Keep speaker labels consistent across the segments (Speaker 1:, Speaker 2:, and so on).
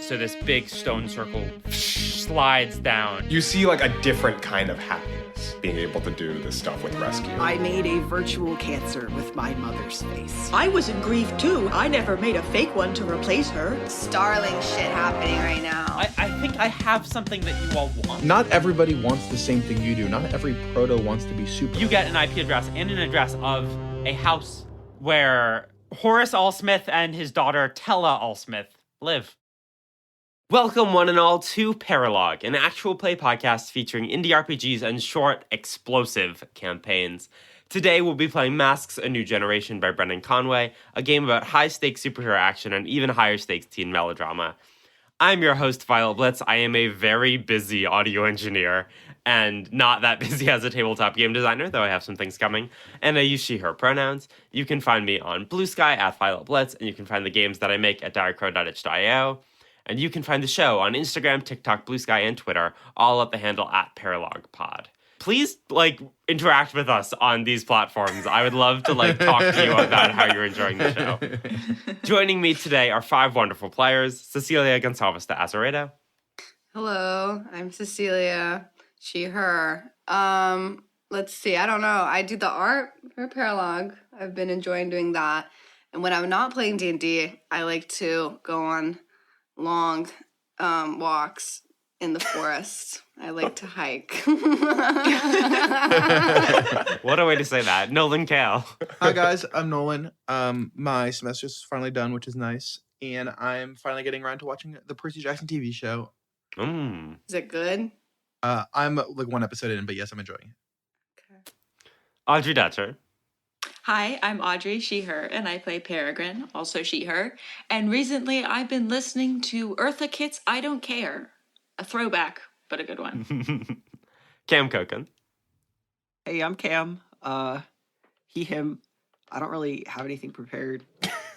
Speaker 1: So this big stone circle slides down.
Speaker 2: You see like a different kind of happiness being able to do this stuff with rescue.
Speaker 3: I made a virtual cancer with my mother's face.
Speaker 4: I was in grief too. I never made a fake one to replace her.
Speaker 5: Starling shit happening right now.
Speaker 1: I think I have something that you all want.
Speaker 6: Not everybody wants the same thing you do. Not every proto wants to be super.
Speaker 1: You get an IP address and an address of a house where Horace Allsmith and his daughter Tella Allsmith live. Welcome, one and all, to Paralog, an actual play podcast featuring indie RPGs and short, explosive campaigns. Today, we'll be playing Masks: A New Generation by Brendan Conway, a game about high-stakes superhero action and even higher-stakes teen melodrama. I'm your host, Violet Blitz. I am a very busy audio engineer, and not that busy as a tabletop game designer, though I have some things coming, and I use she, her pronouns. You can find me on Blue Sky at Violet Blitz, and you can find the games that I make at direcrow.itch.io. And you can find the show on Instagram, TikTok, Blue Sky, and Twitter, all at the handle at ParalogPod. Please, interact with us on these platforms. I would love to, talk to you about how you're enjoying the show. Joining me today are 5 wonderful players. Cecilia Gonçalves de Azeredo.
Speaker 5: Hello, I'm Cecilia. She, her. Let's see. I don't know. I do the art for Paralog. I've been enjoying doing that. And when I'm not playing D&D, I like to go on long walks in the forest. I like to hike.
Speaker 1: What a way to say that. Nolan Kale.
Speaker 6: Hi guys, I'm Nolan. My semester's finally done, which is nice, and I'm finally getting around to watching the Percy Jackson TV show.
Speaker 5: Is it good?
Speaker 6: I'm one episode in, but yes, I'm enjoying it.
Speaker 5: Okay.
Speaker 1: Audrey Dutcher.
Speaker 4: Hi, I'm Audrey, she, her, and I play Peregrine, also she, her. And recently I've been listening to Eartha Kitt's I Don't Care. A throwback, but a good one.
Speaker 1: Cam Koken.
Speaker 3: Hey, I'm Cam. He, him. I don't really have anything prepared.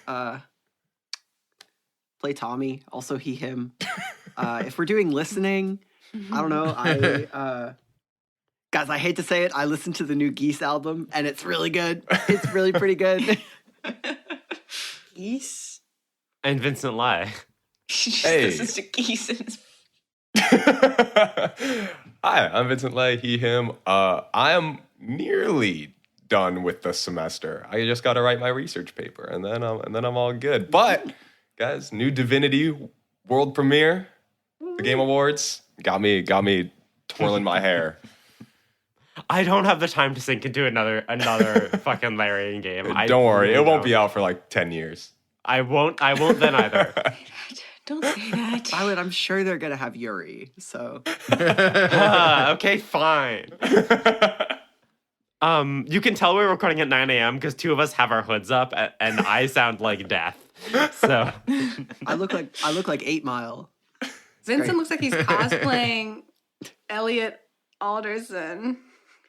Speaker 3: Play Tommy, also he, him. If we're doing listening, I don't know, guys, I hate to say it, I listened to the new Geese album, and it's really good. It's really pretty good.
Speaker 5: Geese?
Speaker 1: And Vincent Lai.
Speaker 5: Hey. Listens to geese in his...
Speaker 2: Hi, I'm Vincent Lay, he, him. I am nearly done with the semester. I just got to write my research paper, and then I'm all good. But, guys, new Divinity world premiere, the Game Awards, got me twirling my hair.
Speaker 1: I don't have the time to sink into another fucking Larian game.
Speaker 2: Don't worry, it won't be out for 10 years.
Speaker 1: I won't then either.
Speaker 5: Don't say that.
Speaker 3: Violet, I'm sure they're gonna have Yuri, so.
Speaker 1: Okay, fine. You can tell we're recording at 9 a.m. because 2 of us have our hoods up, and I sound like death. So
Speaker 3: I look like 8 Mile.
Speaker 5: Vincent
Speaker 3: Great.
Speaker 5: looks like he's cosplaying Elliot Alderson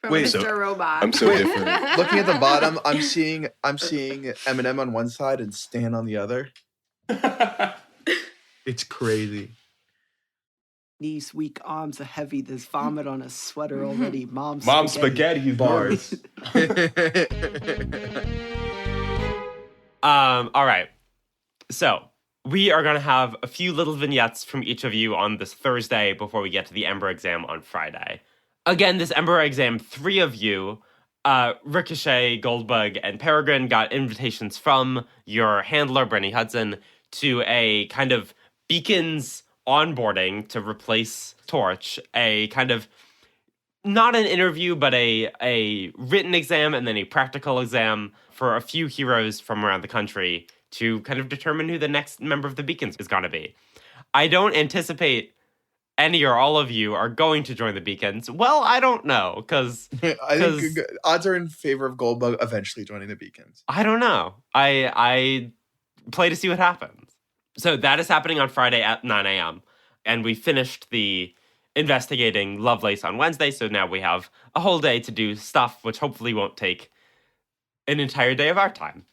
Speaker 5: from
Speaker 6: Wait,
Speaker 5: Mr. Robot.
Speaker 2: I'm so different.
Speaker 6: Looking at the bottom, I'm seeing Eminem on one side and Stan on the other. It's crazy.
Speaker 3: Knees weak, arms are heavy. There's vomit on a sweater already. Mom
Speaker 2: Spaghetti bars.
Speaker 1: All right. So we are going to have a few little vignettes from each of you on this Thursday before we get to the EMBER exam on Friday. Again, this EMBER exam, 3 of you, Ricochet, Goldbug, and Peregrine, got invitations from your handler, Brenny Hudson, to a kind of Beacons onboarding to replace Torch, a kind of, not an interview, but a written exam and then a practical exam for a few heroes from around the country to kind of determine who the next member of the Beacons is going to be. I don't anticipate any or all of you are going to join the Beacons. Well, I don't know, because
Speaker 6: I think odds are in favor of Goldbug eventually joining the Beacons.
Speaker 1: I don't know. I play to see what happens. So that is happening on Friday at 9 a.m. And we finished the investigating Lovelace on Wednesday, so now we have a whole day to do stuff, which hopefully won't take an entire day of our time.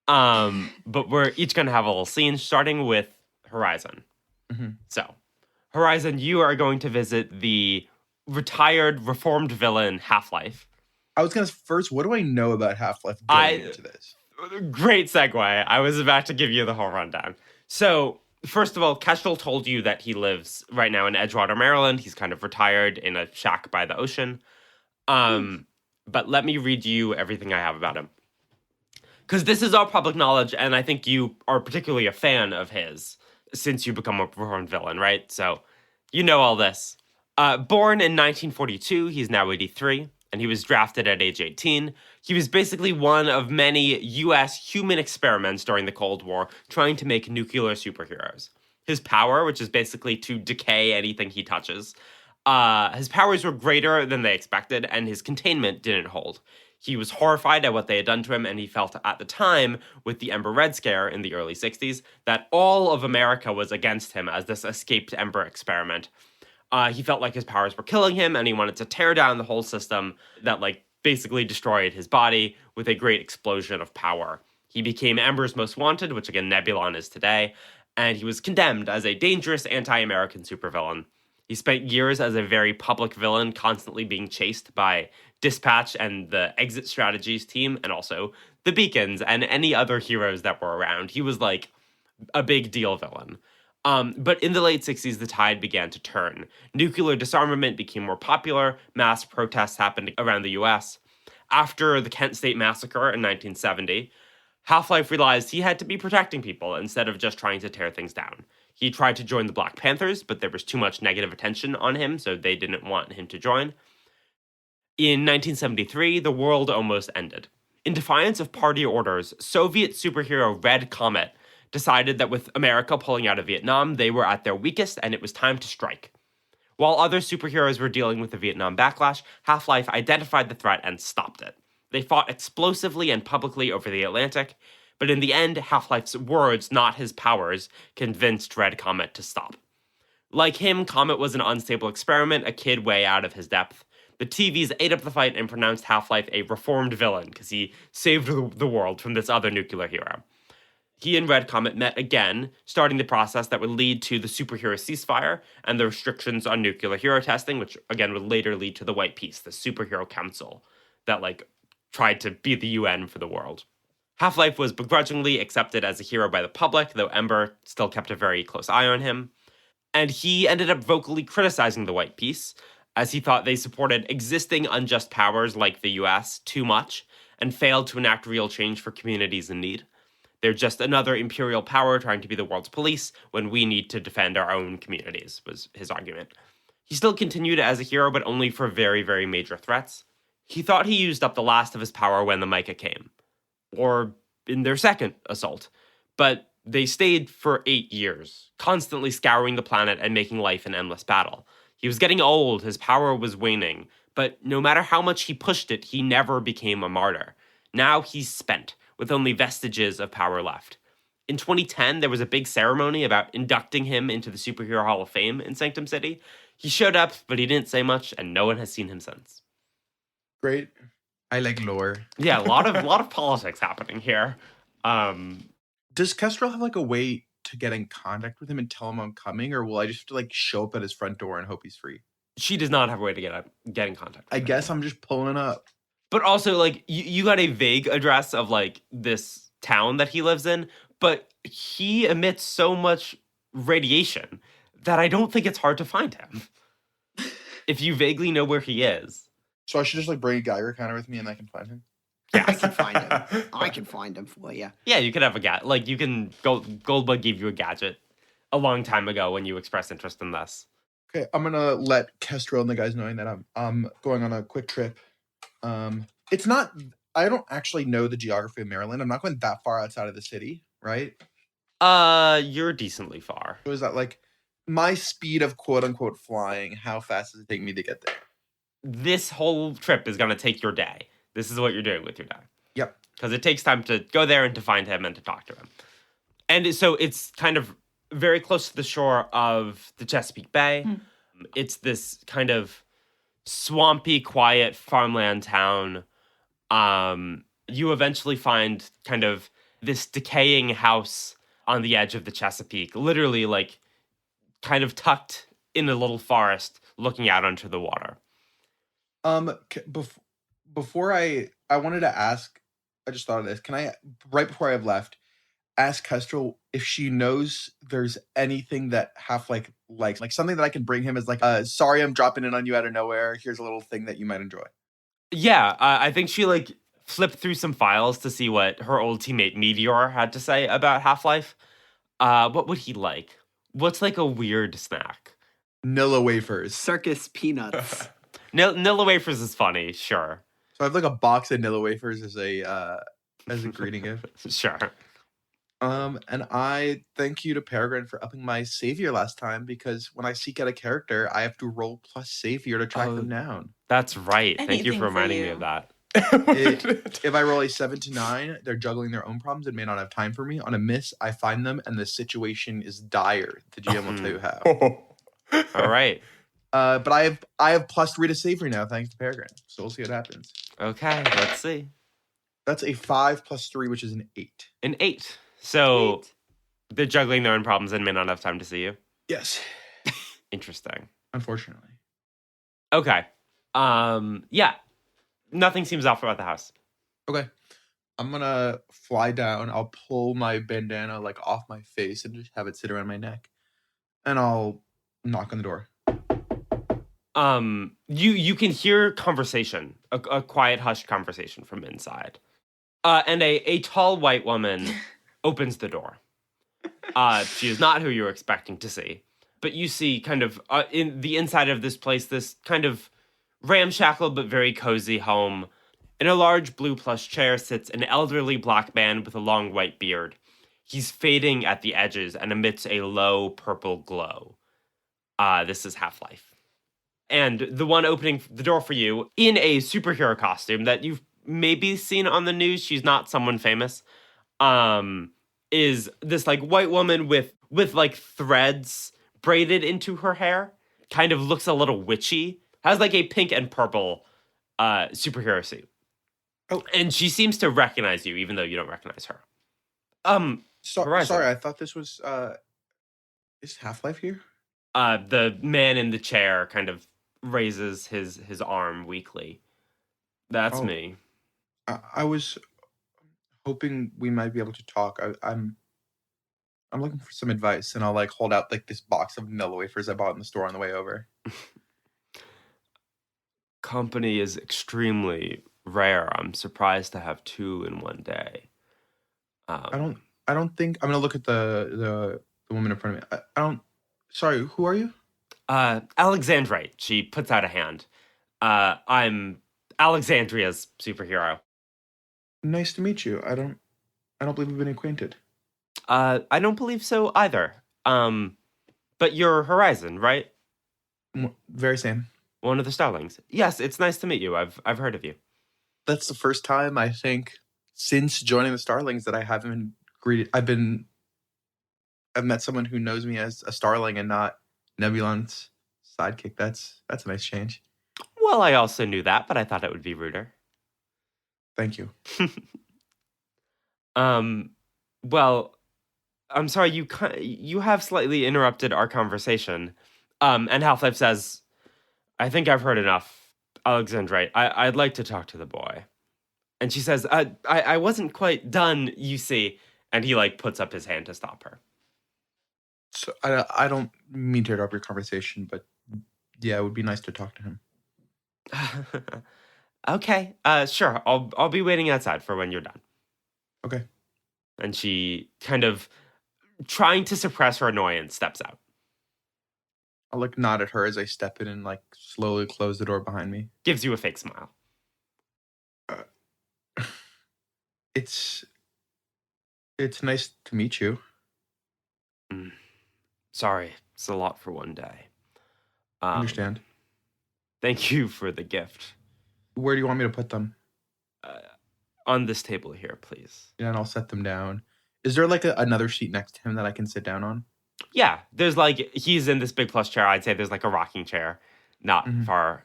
Speaker 1: But we're each going to have a little scene, starting with Horizon.
Speaker 6: Mm-hmm.
Speaker 1: So, Horizon, you are going to visit the retired, reformed villain Half-Life.
Speaker 6: I was going to first, what do I know about Half-Life going into this?
Speaker 1: Great segue. I was about to give you the whole rundown. So, First of all, Kestrel told you that he lives right now in Edgewater, Maryland. He's kind of retired in a shack by the ocean. But let me read you everything I have about him. Because this is all public knowledge, and I think you are particularly a fan of his since you become a reformed villain, right? So you know all this. Born in 1942, he's now 83, and he was drafted at age 18. He was basically one of many U.S. human experiments during the Cold War trying to make nuclear superheroes. His power, which is basically to decay anything he touches, his powers were greater than they expected, and his containment didn't hold. He was horrified at what they had done to him, and he felt at the time, with the Ember Red Scare in the early 60s, that all of America was against him as this escaped Ember experiment. He felt like his powers were killing him, and he wanted to tear down the whole system that, basically destroyed his body with a great explosion of power. He became Ember's Most Wanted, which again Nebulon is today, and he was condemned as a dangerous anti-American supervillain. He spent years as a very public villain, constantly being chased by Dispatch and the Exit Strategies team, and also the Beacons and any other heroes that were around. He was like a big deal villain. But in the late 60s, the tide began to turn. Nuclear disarmament became more popular. Mass protests happened around the US. After the Kent State Massacre in 1970, Half-Life realized he had to be protecting people instead of just trying to tear things down. He tried to join the Black Panthers, but there was too much negative attention on him, so they didn't want him to join. In 1973, the world almost ended. In defiance of party orders, Soviet superhero Red Comet decided that with America pulling out of Vietnam, they were at their weakest and it was time to strike. While other superheroes were dealing with the Vietnam backlash, Half-Life identified the threat and stopped it. They fought explosively and publicly over the Atlantic, but in the end, Half-Life's words, not his powers, convinced Red Comet to stop. Like him, Comet was an unstable experiment, a kid way out of his depth. The TVs ate up the fight and pronounced Half-Life a reformed villain because he saved the world from this other nuclear hero. He and Red Comet met again, starting the process that would lead to the superhero ceasefire and the restrictions on nuclear hero testing, which again would later lead to the White Peace, the superhero council that tried to be the UN for the world. Half-Life was begrudgingly accepted as a hero by the public, though Ember still kept a very close eye on him. And he ended up vocally criticizing the White Peace, as he thought they supported existing unjust powers like the US too much and failed to enact real change for communities in need. They're just another imperial power trying to be the world's police when we need to defend our own communities, was his argument. He still continued as a hero, but only for very, very major threats. He thought he used up the last of his power when the Mica came, or in their second assault. But they stayed for 8 years, constantly scouring the planet and making life an endless battle. He was getting old, his power was waning, but no matter how much he pushed it, he never became a martyr. Now he's spent, with only vestiges of power left. In 2010, there was a big ceremony about inducting him into the Superhero Hall of Fame in Sanctum City. He showed up, but he didn't say much, and no one has seen him since.
Speaker 6: Great. I like lore.
Speaker 1: Yeah, a lot of politics happening here.
Speaker 6: Does Kestrel have a way to get in contact with him and tell him I'm coming, or will I just have to show up at his front door and hope he's free?
Speaker 1: She does not have a way to get in contact with
Speaker 6: I
Speaker 1: him.
Speaker 6: guess I'm just pulling up.
Speaker 1: But also, you got a vague address of, this town that he lives in, but he emits so much radiation that I don't think it's hard to find him. If you vaguely know where he is.
Speaker 6: So I should just, bring a Geiger counter with me and I can find him?
Speaker 3: Yeah, I can find him. I can find him for you.
Speaker 1: Yeah, you could have a gadget. You can... Goldbug gave you a gadget a long time ago when you expressed interest in this.
Speaker 6: Okay, I'm going to let Kestrel and the guys knowing that I'm going on a quick trip. It's not, I don't actually know the geography of Maryland. I'm not going that far outside of the city, right?
Speaker 1: You're decently far.
Speaker 6: So is that my speed of quote unquote flying? How fast does it take me to get there?
Speaker 1: This whole trip is going to take your day. This is what you're doing with your day.
Speaker 6: Yep.
Speaker 1: Because it takes time to go there and to find him and to talk to him. And so it's kind of very close to the shore of the Chesapeake Bay. It's this kind of swampy, quiet farmland town. You eventually find kind of this decaying house on the edge of the Chesapeake, literally kind of tucked in a little forest looking out onto the water.
Speaker 6: Before I wanted to ask, I just thought of this. Can I, right before I have left, ask Kestrel if she knows there's anything that Half-Life likes, like something that I can bring him as like, sorry, I'm dropping in on you out of nowhere. Here's a little thing that you might enjoy.
Speaker 1: Yeah, I think she like flipped through some files to see what her old teammate Meteor had to say about Half-Life. What would he like? What's like a weird snack?
Speaker 6: Nilla wafers.
Speaker 3: Circus peanuts.
Speaker 1: Nilla wafers is funny, sure.
Speaker 6: So I have like a box of Nilla wafers as a greeting gift.
Speaker 1: Sure.
Speaker 6: And I thank you to Peregrine for upping my savior last time, because when I seek out a character, I have to roll plus savior to track them down.
Speaker 1: That's right. Thank you
Speaker 4: Anything
Speaker 1: for
Speaker 4: for
Speaker 1: reminding me
Speaker 4: you.
Speaker 1: of that.
Speaker 6: If I roll a 7 to 9, they're juggling their own problems and may not have time for me. On a miss, I find them and the situation is dire. The GM will tell you how.
Speaker 1: All right.
Speaker 6: But I have plus 3 to savior now, thanks to Peregrine. So we'll see what happens.
Speaker 1: Okay, let's see.
Speaker 6: That's a 5 plus 3, which is an 8.
Speaker 1: An 8. So they're juggling their own problems and may not have time to see you.
Speaker 6: Yes.
Speaker 1: Interesting.
Speaker 6: Unfortunately.
Speaker 1: Okay. Yeah. Nothing seems off about the house.
Speaker 6: Okay. I'm gonna fly down. I'll pull my bandana like off my face and just have it sit around my neck. And I'll knock on the door.
Speaker 1: You can hear conversation, a quiet, hushed conversation from inside. And a tall white woman opens the door. She is not who you're expecting to see, but you see kind of in the inside of this place, this kind of ramshackle but very cozy home. In a large blue plush chair sits an elderly black man with a long white beard. He's fading at the edges and emits a low purple glow. This is Half-Life. And the one opening the door for you in a superhero costume that you've maybe seen on the news, she's not someone famous, is this like white woman with like threads braided into her hair. Kind of looks a little witchy. Has like a pink and purple superhero suit.
Speaker 6: Oh.
Speaker 1: And she seems to recognize you, even though you don't recognize her. Horizon.
Speaker 6: Sorry, I thought this was is Half-Life here?
Speaker 1: The man in the chair kind of raises his arm weakly. That's me.
Speaker 6: I was hoping we might be able to talk. I'm looking for some advice, and I'll like hold out like this box of Nilla wafers I bought in the store on the way over.
Speaker 1: Company is extremely rare. I'm surprised to have 2 in one day.
Speaker 6: I don't think I'm gonna look at the woman in front of me. I don't. Sorry, who are you?
Speaker 1: Alexandrite. She puts out a hand. I'm Alexandria's superhero.
Speaker 6: Nice to meet you. I don't believe we've been acquainted.
Speaker 1: I don't believe so either. But you're Horizon, right?
Speaker 6: Very same.
Speaker 1: One of the Starlings. Yes, it's nice to meet you. I've heard of you.
Speaker 6: That's the first time I think since joining the Starlings that I haven't been greeted. I've met someone who knows me as a Starling and not Nebulon's sidekick. That's a nice change.
Speaker 1: Well, I also knew that, but I thought it would be ruder.
Speaker 6: Thank you.
Speaker 1: Well, I'm sorry, you have slightly interrupted our conversation. And Half-Life says, I think I've heard enough, Alexandrite. I'd like to talk to the boy. And she says, I wasn't quite done, you see. And he like puts up his hand to stop her.
Speaker 6: So I don't mean to interrupt your conversation, but yeah, it would be nice to talk to him.
Speaker 1: Okay, sure. I'll be waiting outside for when you're done.
Speaker 6: Okay.
Speaker 1: And she kind of, trying to suppress her annoyance, steps out.
Speaker 6: I'll like nod at her as I step in and like slowly close the door behind me.
Speaker 1: Gives you a fake smile.
Speaker 6: It's nice to meet you.
Speaker 1: Sorry, it's a lot for one day.
Speaker 6: Understand.
Speaker 1: Thank you for the gift.
Speaker 6: Where do you want me to put them?
Speaker 1: On this table here, please.
Speaker 6: Yeah, and I'll set them down. Is there like another seat next to him that I can sit down on?
Speaker 1: Yeah, there's like, he's in this big plush chair. I'd say there's like a rocking chair, not far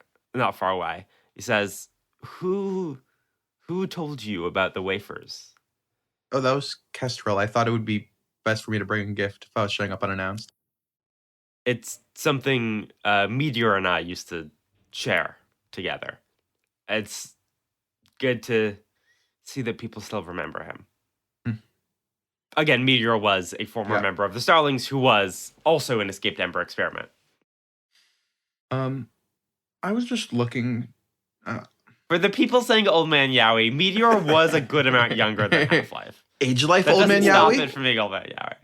Speaker 1: away. He says, Who told you about the wafers?
Speaker 6: Oh, that was Kestrel. I thought it would be best for me to bring a gift if I was showing up unannounced.
Speaker 1: It's something Meteor and I used to share together. It's good to see that people still remember him. again, Meteor was a former
Speaker 6: Yeah.
Speaker 1: member of the Starlings who was also an escaped Ember experiment.
Speaker 6: I was just looking.
Speaker 1: For the people saying Old Man Yowie, Meteor was a good amount younger than Half-Life.
Speaker 6: Age Life,
Speaker 1: That
Speaker 6: Old Man
Speaker 1: doesn't stop
Speaker 6: Yowie.
Speaker 1: it from being Old Man Yowie.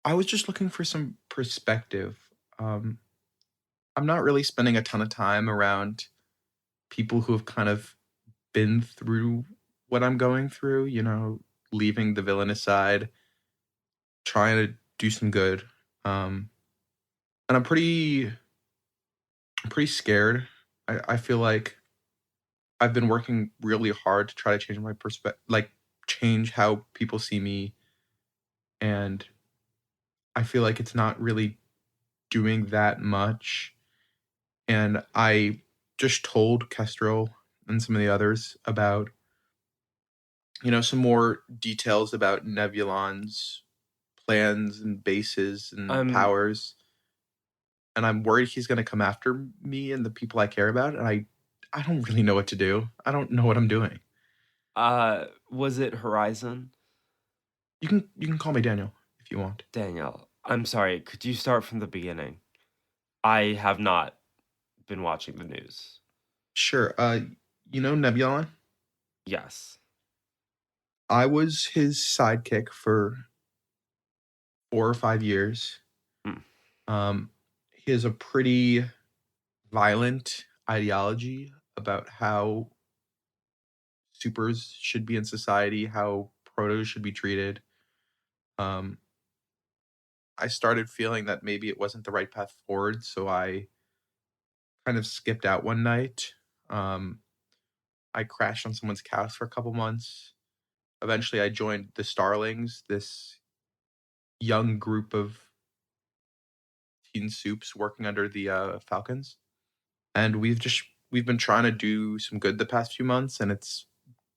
Speaker 6: I was just looking for some perspective. I'm not really spending a ton of time around people who have kind of been through what I'm going through, leaving the villainous side, trying to do some good. And I'm pretty scared. I feel like I've been working really hard to try to change my perspective, like change how people see me. And I feel like it's not really doing that much. And I just told Kestrel and some of the others about, some more details about Nebulon's plans and bases and powers. And I'm worried he's going to come after me and the people I care about. And I don't really know what to do. I don't know what I'm doing.
Speaker 1: Was it Horizon?
Speaker 6: You can call me Daniel if you want.
Speaker 1: Daniel, I'm sorry. Could you start from the beginning? I have not been watching the news.
Speaker 6: Sure. Nebulon?
Speaker 1: Yes.
Speaker 6: I was his sidekick for 4 or 5 years. He has a pretty violent ideology about how supers should be in society, how protos should be treated. I started feeling that maybe it wasn't the right path forward, so I kind of skipped out one night. I crashed on someone's couch for a couple months. Eventually, I joined the Starlings, this young group of teen soups working under the Falcons. And we've been trying to do some good the past few months, and it's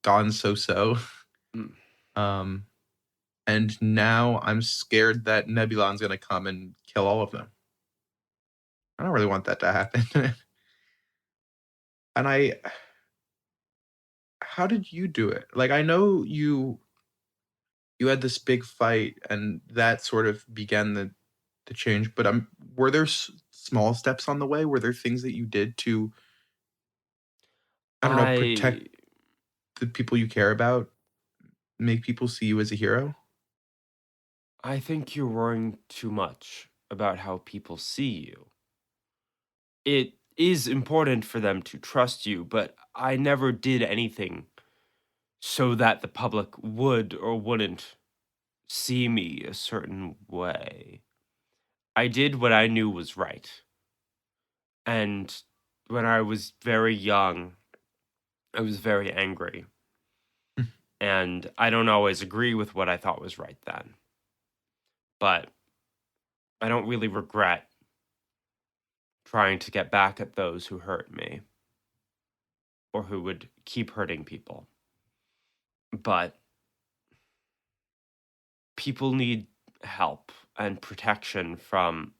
Speaker 6: gone so-so. And now I'm scared that Nebulon's going to come and kill all of them. I don't really want that to happen. And how did you do it? Like, I know you had this big fight, and that sort of began the change. But were there small steps on the way? Were there things that you did to, I don't know, protect the people you care about, make people see you as a hero?
Speaker 1: I think you're worrying too much about how people see you. It is important for them to trust you, but I never did anything so that the public would or wouldn't see me a certain way. I did what I knew was right. And when I was very young, I was very angry. And I don't always agree with what I thought was right then. But I don't really regret trying to get back at those who hurt me or who would keep hurting people. But people need help and protection from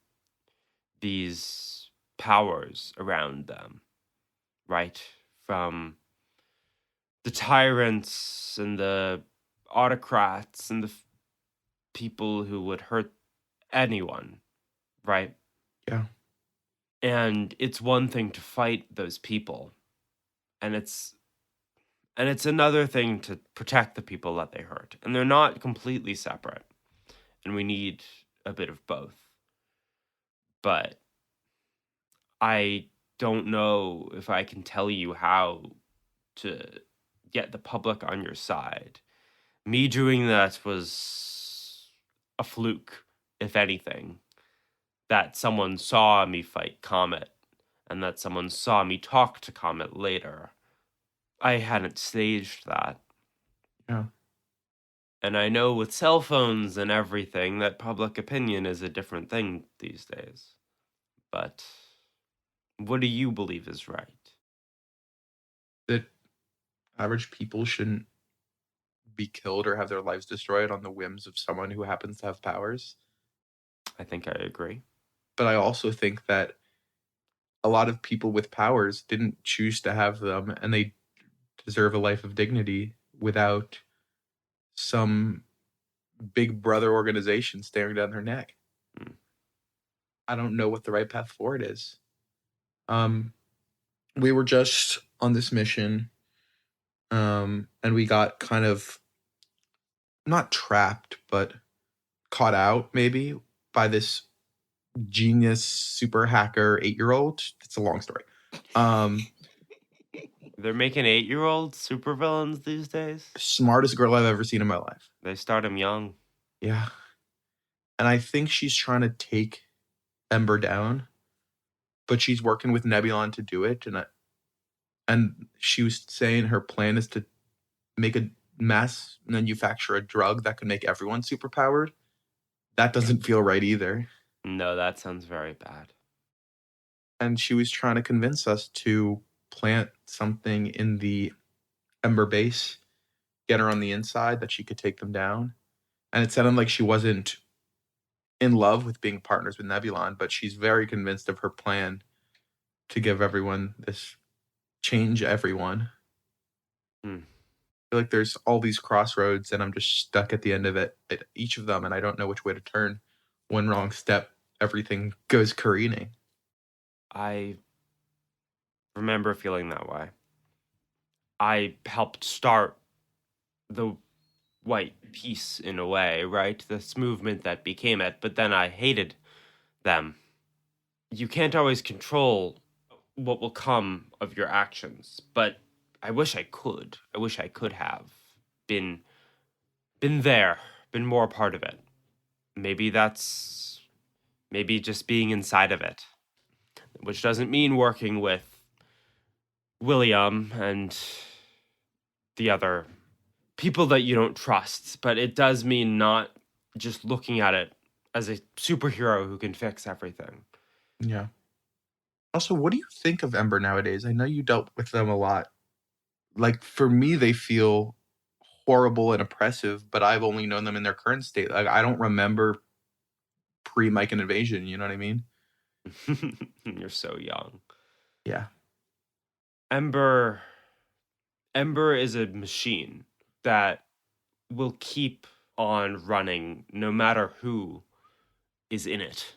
Speaker 1: these powers around them, right? From the tyrants and the autocrats and the people who would hurt anyone, right?
Speaker 6: Yeah.
Speaker 1: And it's one thing to fight those people, and it's another thing to protect the people that they hurt. And they're not completely separate. And we need a bit of both. But I don't know if I can tell you how to get the public on your side. Me doing that was a fluke, if anything. That someone saw me fight Comet, and that someone saw me talk to Comet later. I hadn't staged that.
Speaker 6: Yeah.
Speaker 1: And I know with cell phones and everything that public opinion is a different thing these days. But what do you believe is right?
Speaker 6: That average people shouldn't be killed or have their lives destroyed on the whims of someone who happens to have powers.
Speaker 1: I think I agree.
Speaker 6: But I also think that a lot of people with powers didn't choose to have them, and they deserve a life of dignity without some big brother organization staring down her neck. I don't know what the right path forward is. We were just on this mission, and we got kind of not trapped, but caught out maybe by this genius super hacker 8-year-old. It's a long story.
Speaker 1: They're making 8-year-old supervillains these days.
Speaker 6: Smartest girl I've ever seen in my life.
Speaker 1: They start them young.
Speaker 6: Yeah. And I think she's trying to take Ember down, but she's working with Nebulon to do it. And she was saying her plan is to make a mass manufacture a drug that could make everyone superpowered. That doesn't feel right either.
Speaker 1: No, that sounds very bad.
Speaker 6: And she was trying to convince us to plant something in the Ember base, get her on the inside that she could take them down. And it sounded like she wasn't in love with being partners with Nebulon, but she's very convinced of her plan to give everyone this change everyone. I feel like there's all these crossroads and I'm just stuck at the end of it at each of them and I don't know which way to turn. One wrong step, everything goes careening.
Speaker 1: I remember feeling that way. I helped start the white peace in a way, right? This movement that became it, but then I hated them. You can't always control what will come of your actions, but I wish I could. I wish I could have been there, been more a part of it. Maybe just being inside of it, which doesn't mean working with William and the other people that you don't trust, but it does mean not just looking at it as a superhero who can fix everything.
Speaker 6: Yeah. Also, what do you think of Ember nowadays? I know you dealt with them a lot. Like, for me, they feel horrible and oppressive, but I've only known them in their current state. Like, I don't remember pre-Mican Invasion, you know what I mean?
Speaker 1: You're so young.
Speaker 6: Yeah.
Speaker 1: Ember is a machine that will keep on running no matter who is in it.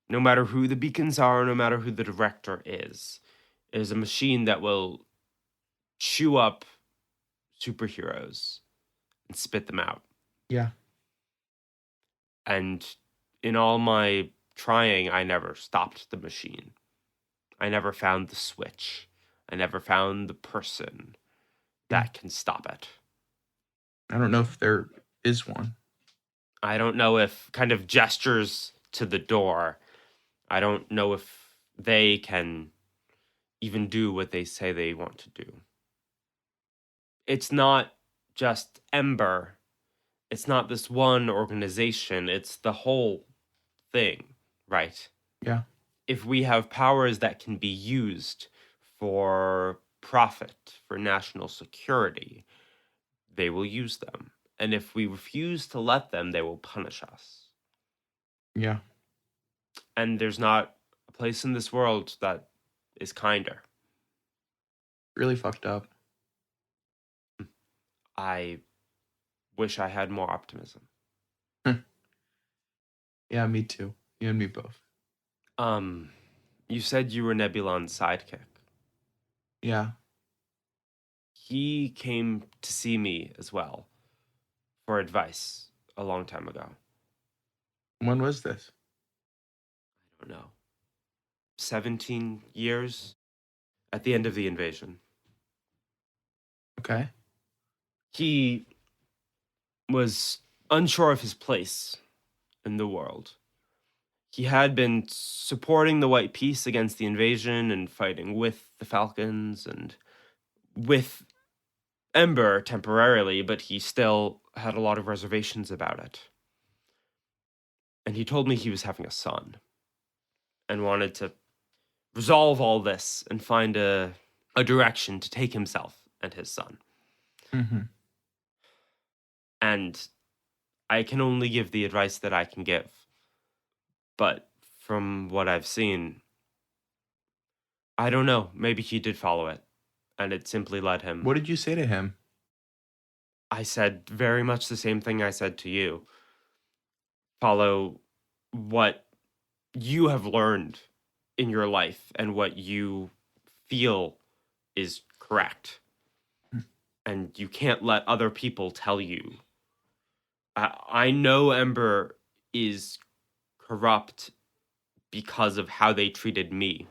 Speaker 1: No matter who the beacons are, no matter who the director is. It is a machine that will chew up superheroes and spit them out.
Speaker 6: Yeah.
Speaker 1: And in all my trying, I never stopped the machine. I never found the switch. I never found the person that can stop it.
Speaker 6: I don't know if there is one.
Speaker 1: I don't know if kind of gestures to the door. I don't know if they can even do what they say they want to do. It's not just Ember. It's not this one organization. It's the whole thing, right?
Speaker 6: Yeah.
Speaker 1: If we have powers that can be used for profit, for national security, they will use them. And if we refuse to let them, they will punish us.
Speaker 6: Yeah.
Speaker 1: And there's not a place in this world that is kinder.
Speaker 6: Really fucked up.
Speaker 1: I wish I had more optimism.
Speaker 6: Yeah, me too. You and me both.
Speaker 1: You said you were Nebulon's sidekick.
Speaker 6: Yeah.
Speaker 1: He came to see me as well for advice a long time ago.
Speaker 6: When was this?
Speaker 1: I don't know. 17 years at the end of the invasion.
Speaker 6: Okay.
Speaker 1: He was unsure of his place in the world. He had been supporting the White Peace against the invasion and fighting with the Falcons and with Ember temporarily, but he still had a lot of reservations about it. And he told me he was having a son and wanted to resolve all this and find a direction to take himself and his son.
Speaker 6: Mm-hmm.
Speaker 1: And I can only give the advice that I can give. But from what I've seen, I don't know. Maybe he did follow it. And it simply led him.
Speaker 6: What did you say to him?
Speaker 1: I said very much the same thing I said to you. Follow what you have learned in your life and what you feel is correct. And you can't let other people tell you. I know Ember is corrupt because of how they treated me.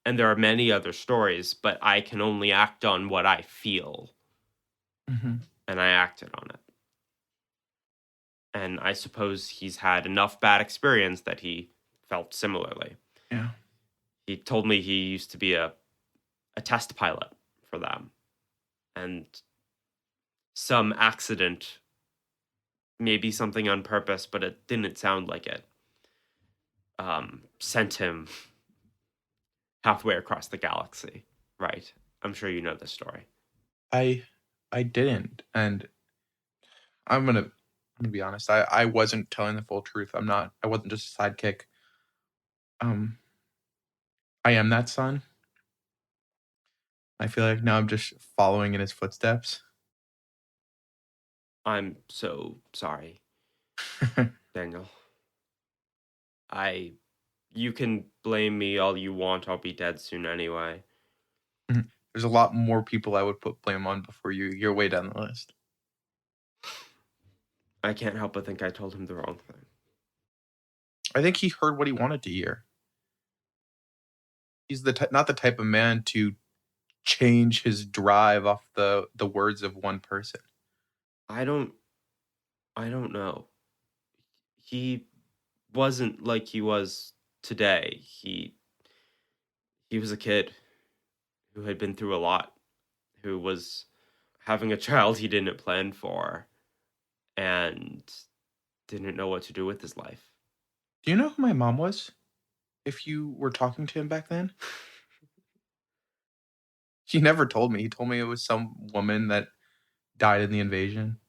Speaker 1: And there are many other stories, but I can only act on what I feel.
Speaker 6: Mm-hmm.
Speaker 1: And I acted on it. And I suppose he's had enough bad experience that he felt similarly.
Speaker 6: Yeah.
Speaker 1: He told me he used to be a test pilot for them. And some accident, maybe something on purpose, but it didn't sound like it, sent him halfway across the galaxy, right? I'm sure you know this story.
Speaker 6: I didn't, and I'm gonna be honest. I wasn't telling the full truth. I wasn't just a sidekick. I am that son. I feel like now I'm just following in his footsteps.
Speaker 1: I'm so sorry, Daniel. You can blame me all you want. I'll be dead soon anyway.
Speaker 6: There's a lot more people I would put blame on before you. You're way down the list.
Speaker 1: I can't help but think I told him the wrong thing.
Speaker 6: I think he heard what he wanted to hear. He's not the type of man to change his drive off the words of one person.
Speaker 1: I don't know. He wasn't like he was today. He was a kid who had been through a lot, who was having a child he didn't plan for and didn't know what to do with his life.
Speaker 6: Do you know who my mom was? If you were talking to him back then? He never told me. He told me it was some woman that died in the invasion.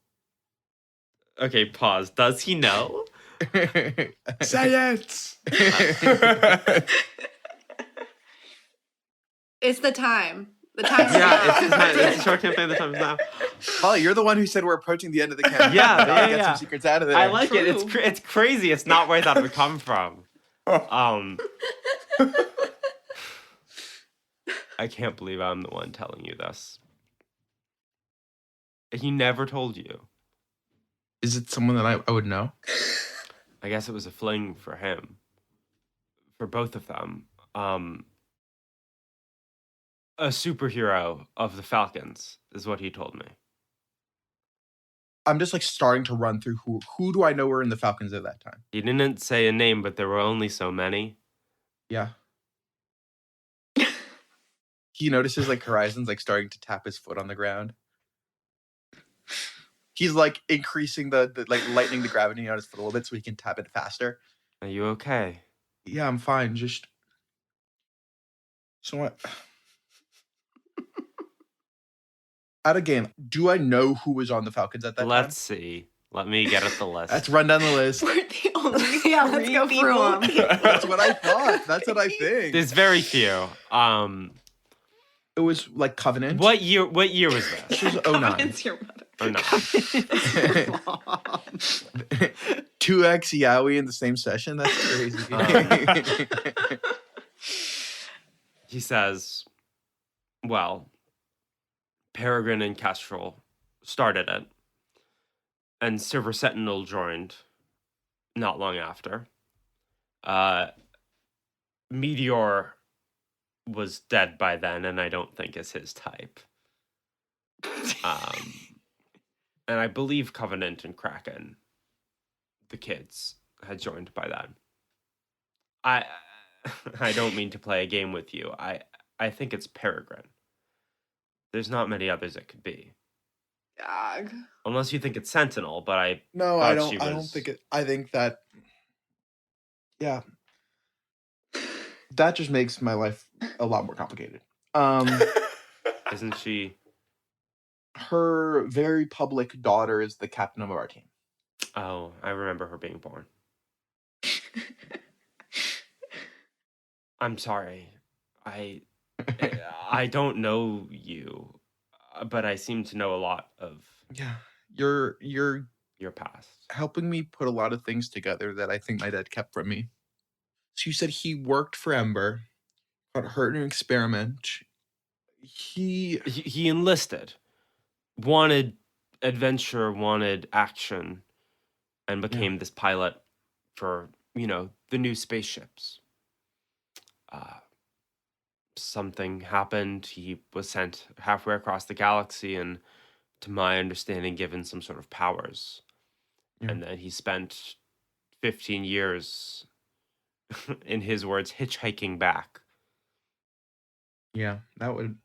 Speaker 1: Okay, pause. Does he know?
Speaker 2: Say it!
Speaker 5: It's the time. The time.
Speaker 1: It's a short campaign. The time is now.
Speaker 6: Holly, you're the one who said we're approaching the end of the campaign. Get some secrets out of there.
Speaker 1: I like it. It's crazy. It's not where I thought it would come from. I can't believe I'm the one telling you this. He never told you.
Speaker 6: Is it someone that I would know?
Speaker 1: I guess it was a fling for him. For both of them. A superhero of the Falcons is what he told me.
Speaker 6: I'm just like starting to run through who do I know were in the Falcons at that time?
Speaker 1: He didn't say a name, but there were only so many.
Speaker 6: Yeah. He notices like Horizon's like starting to tap his foot on the ground. He's like increasing the like lightening the gravity on his foot a little bit so he can tap it faster.
Speaker 1: Are you okay?
Speaker 6: Yeah, I'm fine. Just so what? At a game, do I know who was on the Falcons at that time?
Speaker 1: Let's see. Let me get at the list.
Speaker 6: Let's run down the list.
Speaker 4: We're the only
Speaker 5: Yeah, let's go
Speaker 4: three
Speaker 5: through 'em.
Speaker 4: people.
Speaker 6: That's what I thought. That's what I think.
Speaker 1: There's very few.
Speaker 6: It was like Covenant.
Speaker 1: What year was this?
Speaker 6: This was 09.
Speaker 4: Covenant's your mother.
Speaker 1: Oh no.
Speaker 6: 2x Yowie in the same session? That's crazy.
Speaker 1: He says, well, Peregrine and Kestrel started it, and Silver Sentinel joined not long after. Meteor was dead by then, and I don't think is his type. And I believe Covenant and Kraken, the kids, had joined by then. I don't mean to play a game with you. I think it's Peregrine. There's not many others it could be.
Speaker 5: Dog.
Speaker 1: Unless you think it's Sentinel, but I
Speaker 6: No,
Speaker 1: thought
Speaker 6: I don't.
Speaker 1: she
Speaker 6: I don't
Speaker 1: was-
Speaker 6: think it. I think that. Yeah. That just makes my life a lot more complicated.
Speaker 1: Isn't she?
Speaker 6: Her very public daughter is the captain of our team.
Speaker 1: Oh, I remember her being born. I'm sorry. I don't know you, but I seem to know a lot of
Speaker 6: Yeah, You're
Speaker 1: Your past.
Speaker 6: helping me put a lot of things together that I think my dad kept from me. So you said he worked for Ember, got hurt in an experiment.
Speaker 1: He enlisted, wanted adventure, wanted action, and became this pilot for, the new spaceships. Something happened. He was sent halfway across the galaxy and, to my understanding, given some sort of powers.
Speaker 6: Yeah.
Speaker 1: And then he spent 15 years, in his words, hitchhiking back.
Speaker 6: Yeah, that would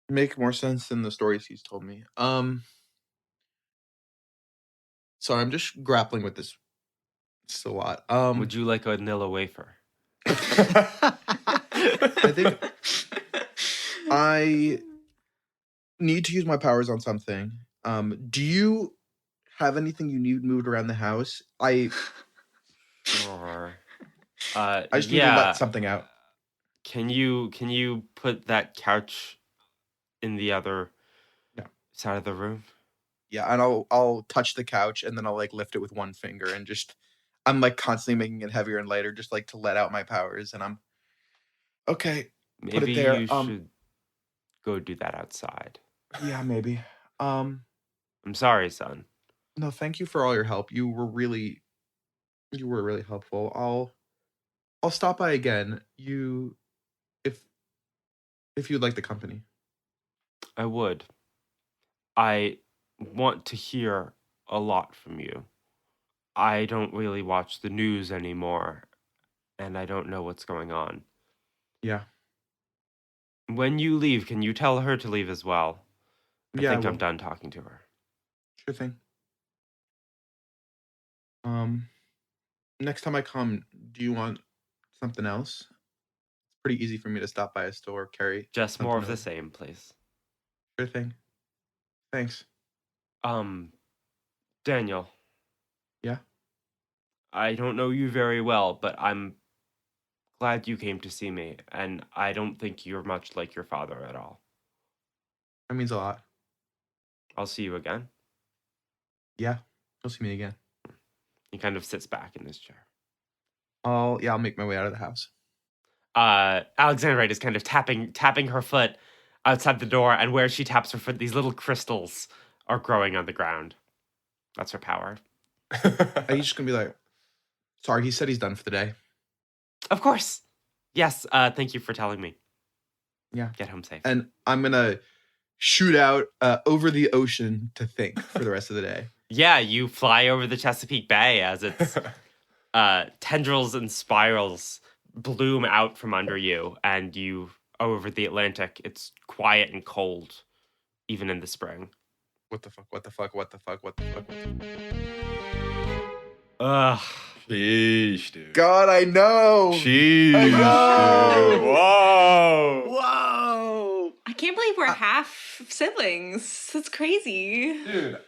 Speaker 6: make more sense than the stories he's told me. Sorry, I'm just grappling with this. It's a lot.
Speaker 1: Would you like a vanilla wafer?
Speaker 6: I think I need to use my powers on something. Do you have anything you need moved around the house?
Speaker 1: Or,
Speaker 6: I just need to let something out.
Speaker 1: Can you put that couch in the other side of the room?
Speaker 6: Yeah, and I'll touch the couch and then I'll like lift it with one finger and I'm like constantly making it heavier and lighter just like to let out my powers, and I'm okay.
Speaker 1: Maybe
Speaker 6: put it there.
Speaker 1: you should go do that outside.
Speaker 6: Yeah, maybe.
Speaker 1: I'm sorry, son.
Speaker 6: No, thank you for all your help. You were really helpful. I'll stop by again. If you'd like the company.
Speaker 1: I would. I want to hear a lot from you. I don't really watch the news anymore, and I don't know what's going on.
Speaker 6: Yeah.
Speaker 1: When you leave, can you tell her to leave as well? I think
Speaker 6: I
Speaker 1: I'm
Speaker 6: will.
Speaker 1: done talking to her.
Speaker 6: Sure thing. Next time I come, do you want something else? It's pretty easy for me to stop by a store, carry.
Speaker 1: Just more of
Speaker 6: something
Speaker 1: the
Speaker 6: over.
Speaker 1: same, please.
Speaker 6: Sure thing. Thanks.
Speaker 1: Daniel.
Speaker 6: Yeah?
Speaker 1: I don't know you very well, but I'm glad you came to see me, and I don't think you're much like your father at all.
Speaker 6: That means a lot.
Speaker 1: I'll see you again.
Speaker 6: Yeah, you'll see me again.
Speaker 1: He kind of sits back in his chair.
Speaker 6: I'll make my way out of the house.
Speaker 1: Alexandrite is kind of tapping her foot outside the door, and where she taps her foot, these little crystals are growing on the ground. That's her power.
Speaker 6: He's just gonna be like, sorry, he said he's done for the day.
Speaker 1: Of course. Yes, thank you for telling me.
Speaker 6: Yeah.
Speaker 1: Get home safe.
Speaker 6: And I'm gonna shoot out over the ocean to think for the rest of the day.
Speaker 1: Yeah, you fly over the Chesapeake Bay as its tendrils and spirals bloom out from under you, and you over the Atlantic. It's quiet and cold, even in the spring.
Speaker 6: What the fuck? What the fuck? What the fuck? What the fuck? What the fuck?
Speaker 1: Ugh.
Speaker 2: Sheesh, dude.
Speaker 6: God, I know.
Speaker 2: Sheesh.
Speaker 6: I know.
Speaker 2: Dude. Whoa.
Speaker 3: Whoa!
Speaker 4: I can't believe we're half siblings. That's crazy.
Speaker 2: Dude.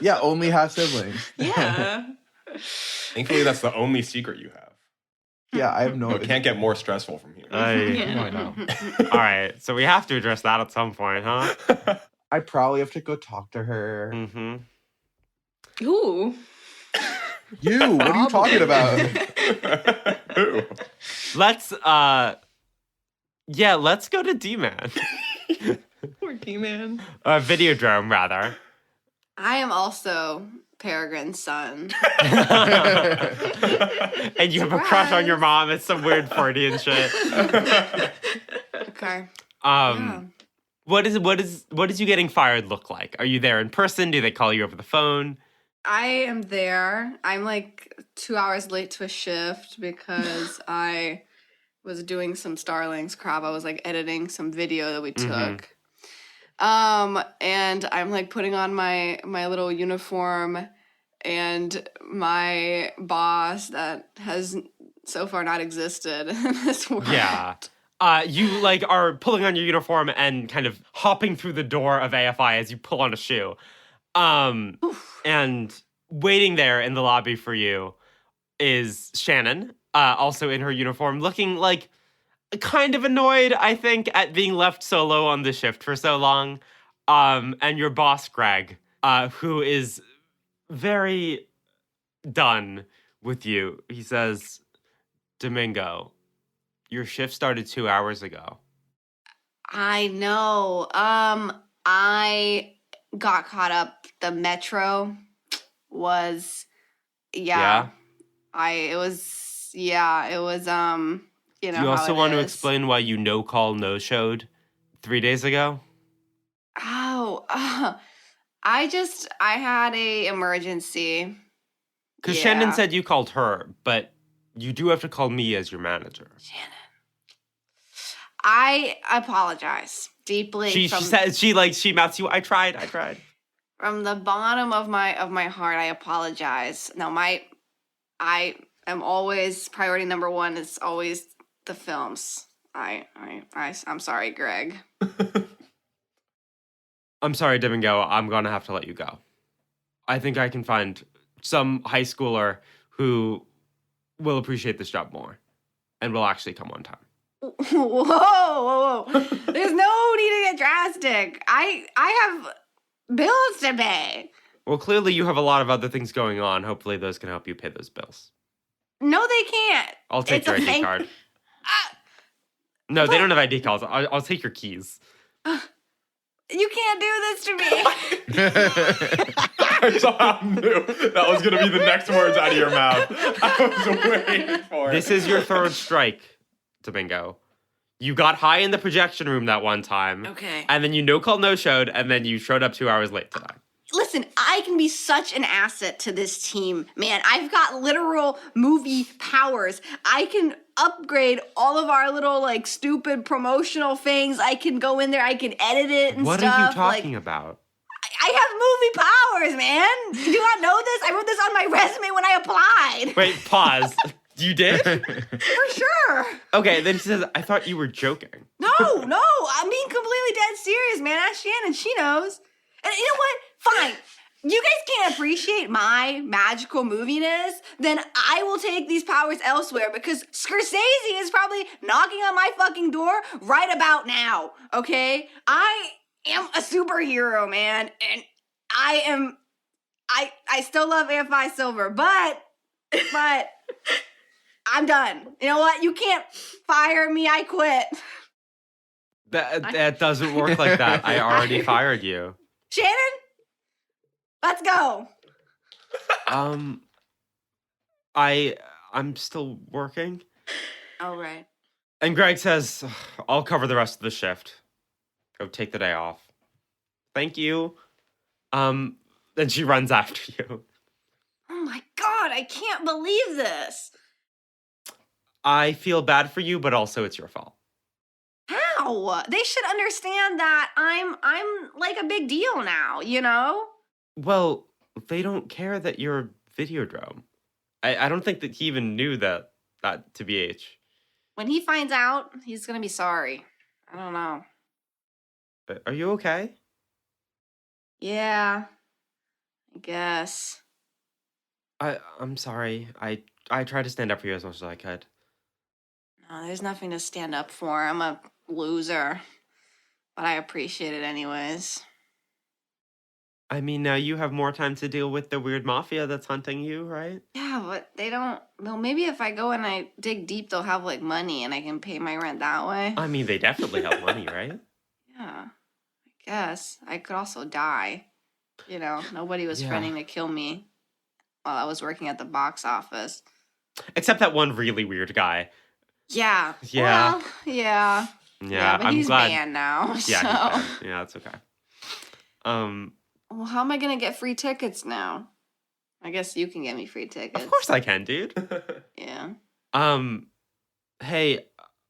Speaker 6: Yeah, only half siblings.
Speaker 4: Yeah.
Speaker 2: Thankfully, that's the only secret you have.
Speaker 6: Yeah, I have no.
Speaker 2: It can't get more stressful from here.
Speaker 6: No, I know.
Speaker 1: All right, so we have to address that at some point, huh?
Speaker 6: I probably have to go talk to her.
Speaker 1: Mm-hmm.
Speaker 4: Ooh.
Speaker 6: You? What are you talking about?
Speaker 2: Who?
Speaker 1: Let's go to D-Man.
Speaker 4: Poor D-Man.
Speaker 1: Videodrome, rather.
Speaker 5: I am also Peregrine's son.
Speaker 1: And you have a crush on your mom. It's some weird Freudian shit.
Speaker 5: Okay.
Speaker 1: Yeah. What is you getting fired look like? Are you there in person? Do they call you over the phone?
Speaker 5: I am there. I'm like 2 hours late to a shift because I was doing some Starlings crap. I was like editing some video that we took. And I'm like putting on my little uniform, and my boss that has so far not existed in this world.
Speaker 1: Yeah. You like are pulling on your uniform and kind of hopping through the door of AFI as you pull on a shoe. And waiting there in the lobby for you is Shannon, also in her uniform, looking like kind of annoyed, I think, at being left solo on the shift for so long. And your boss, Greg, who is very done with you. He says, Domingo, your shift started 2 hours ago.
Speaker 5: I know. I got caught up. The metro was,
Speaker 1: Yeah?
Speaker 5: it was, you know.
Speaker 1: Do you
Speaker 5: how
Speaker 1: also
Speaker 5: it
Speaker 1: want to
Speaker 5: is.
Speaker 1: explain why you no-call, no-showed 3 days ago?
Speaker 5: Oh, I had a emergency.
Speaker 1: Because
Speaker 5: Yeah.
Speaker 1: Shannon said you called her, but you do have to call me as your manager.
Speaker 5: Shannon. I apologize deeply.
Speaker 1: She said she mouths you. I tried.
Speaker 5: From the bottom of my heart, I apologize. No, I am always priority number one is always the films. I'm sorry, Greg.
Speaker 1: I'm sorry, Domingo. I'm gonna have to let you go. I think I can find some high schooler who will appreciate this job more and will actually come on time.
Speaker 5: Whoa. There's no need to get drastic. I have bills to pay.
Speaker 1: Well, clearly you have a lot of other things going on. Hopefully those can help you pay those bills.
Speaker 5: No, they can't.
Speaker 1: I'll take
Speaker 5: It's
Speaker 1: your
Speaker 5: a
Speaker 1: ID
Speaker 5: thing.
Speaker 1: card. No, they don't have ID cards. I'll take your keys.
Speaker 5: You can't do this to me.
Speaker 2: I somehow knew that was going to be the next words out of your mouth. I was waiting for it.
Speaker 1: This is your third strike, Domingo. You got high in the projection room that one time.
Speaker 5: Okay.
Speaker 1: And then you no-call, no-showed, and then you showed up 2 hours late today.
Speaker 5: Listen, I can be such an asset to this team, man. I've got literal movie powers. I can upgrade all of our little like stupid promotional things. I can go in there, I can edit it and
Speaker 1: What
Speaker 5: stuff.
Speaker 1: are you talking about?
Speaker 5: I have movie powers, man. Do you not know this? I wrote this on my resume when I applied.
Speaker 1: Wait, pause. You did?
Speaker 5: For sure.
Speaker 1: Okay, then he says, I thought you were joking.
Speaker 5: No, I'm being completely dead serious, man. Ask Shannon, she knows. And you know what? Fine. You guys can't appreciate my magical moviness, then I will take these powers elsewhere because Scorsese is probably knocking on my fucking door right about now, okay? I am a superhero, man, and I still love AFI Silver, but I'm done. You know what? You can't fire me. I quit.
Speaker 1: That doesn't work like that. I already fired you.
Speaker 5: Shannon, let's go.
Speaker 1: I'm still working.
Speaker 5: All right.
Speaker 1: And Greg says, I'll cover the rest of the shift. Go take the day off. Thank you. Then she runs after you.
Speaker 5: Oh my God, I can't believe this.
Speaker 1: I feel bad for you, but also it's your fault.
Speaker 5: How? They should understand that I'm like a big deal now, you know?
Speaker 1: Well, they don't care that you're Videodrome. I don't think that he even knew that to BH.
Speaker 5: When he finds out, he's gonna be sorry. I don't know.
Speaker 1: Are you okay?
Speaker 5: Yeah, I guess.
Speaker 1: I'm sorry. I tried to stand up for you as much as I could.
Speaker 5: No, there's nothing to stand up for. I'm a loser. But I appreciate it anyways.
Speaker 1: I mean, now you have more time to deal with the weird mafia that's hunting you, right?
Speaker 5: Yeah, but they don't. Well, maybe if I go and I dig deep, they'll have like money and I can pay my rent that way.
Speaker 1: I mean, they definitely have money, right?
Speaker 5: Yeah, I guess. I could also die. You know, nobody was
Speaker 1: Yeah.
Speaker 5: threatening to kill me while I was working at the box office.
Speaker 1: Except that one really weird guy.
Speaker 5: Yeah.
Speaker 1: Yeah.
Speaker 5: Well, yeah.
Speaker 1: Yeah,
Speaker 5: but
Speaker 1: I'm
Speaker 5: he's
Speaker 1: glad.
Speaker 5: banned now.
Speaker 1: Yeah,
Speaker 5: So.
Speaker 1: he's banned. Yeah, that's okay.
Speaker 5: Well, how am I gonna get free tickets now? I guess you can get me free tickets.
Speaker 1: Of course I can, dude.
Speaker 5: Yeah.
Speaker 1: Hey,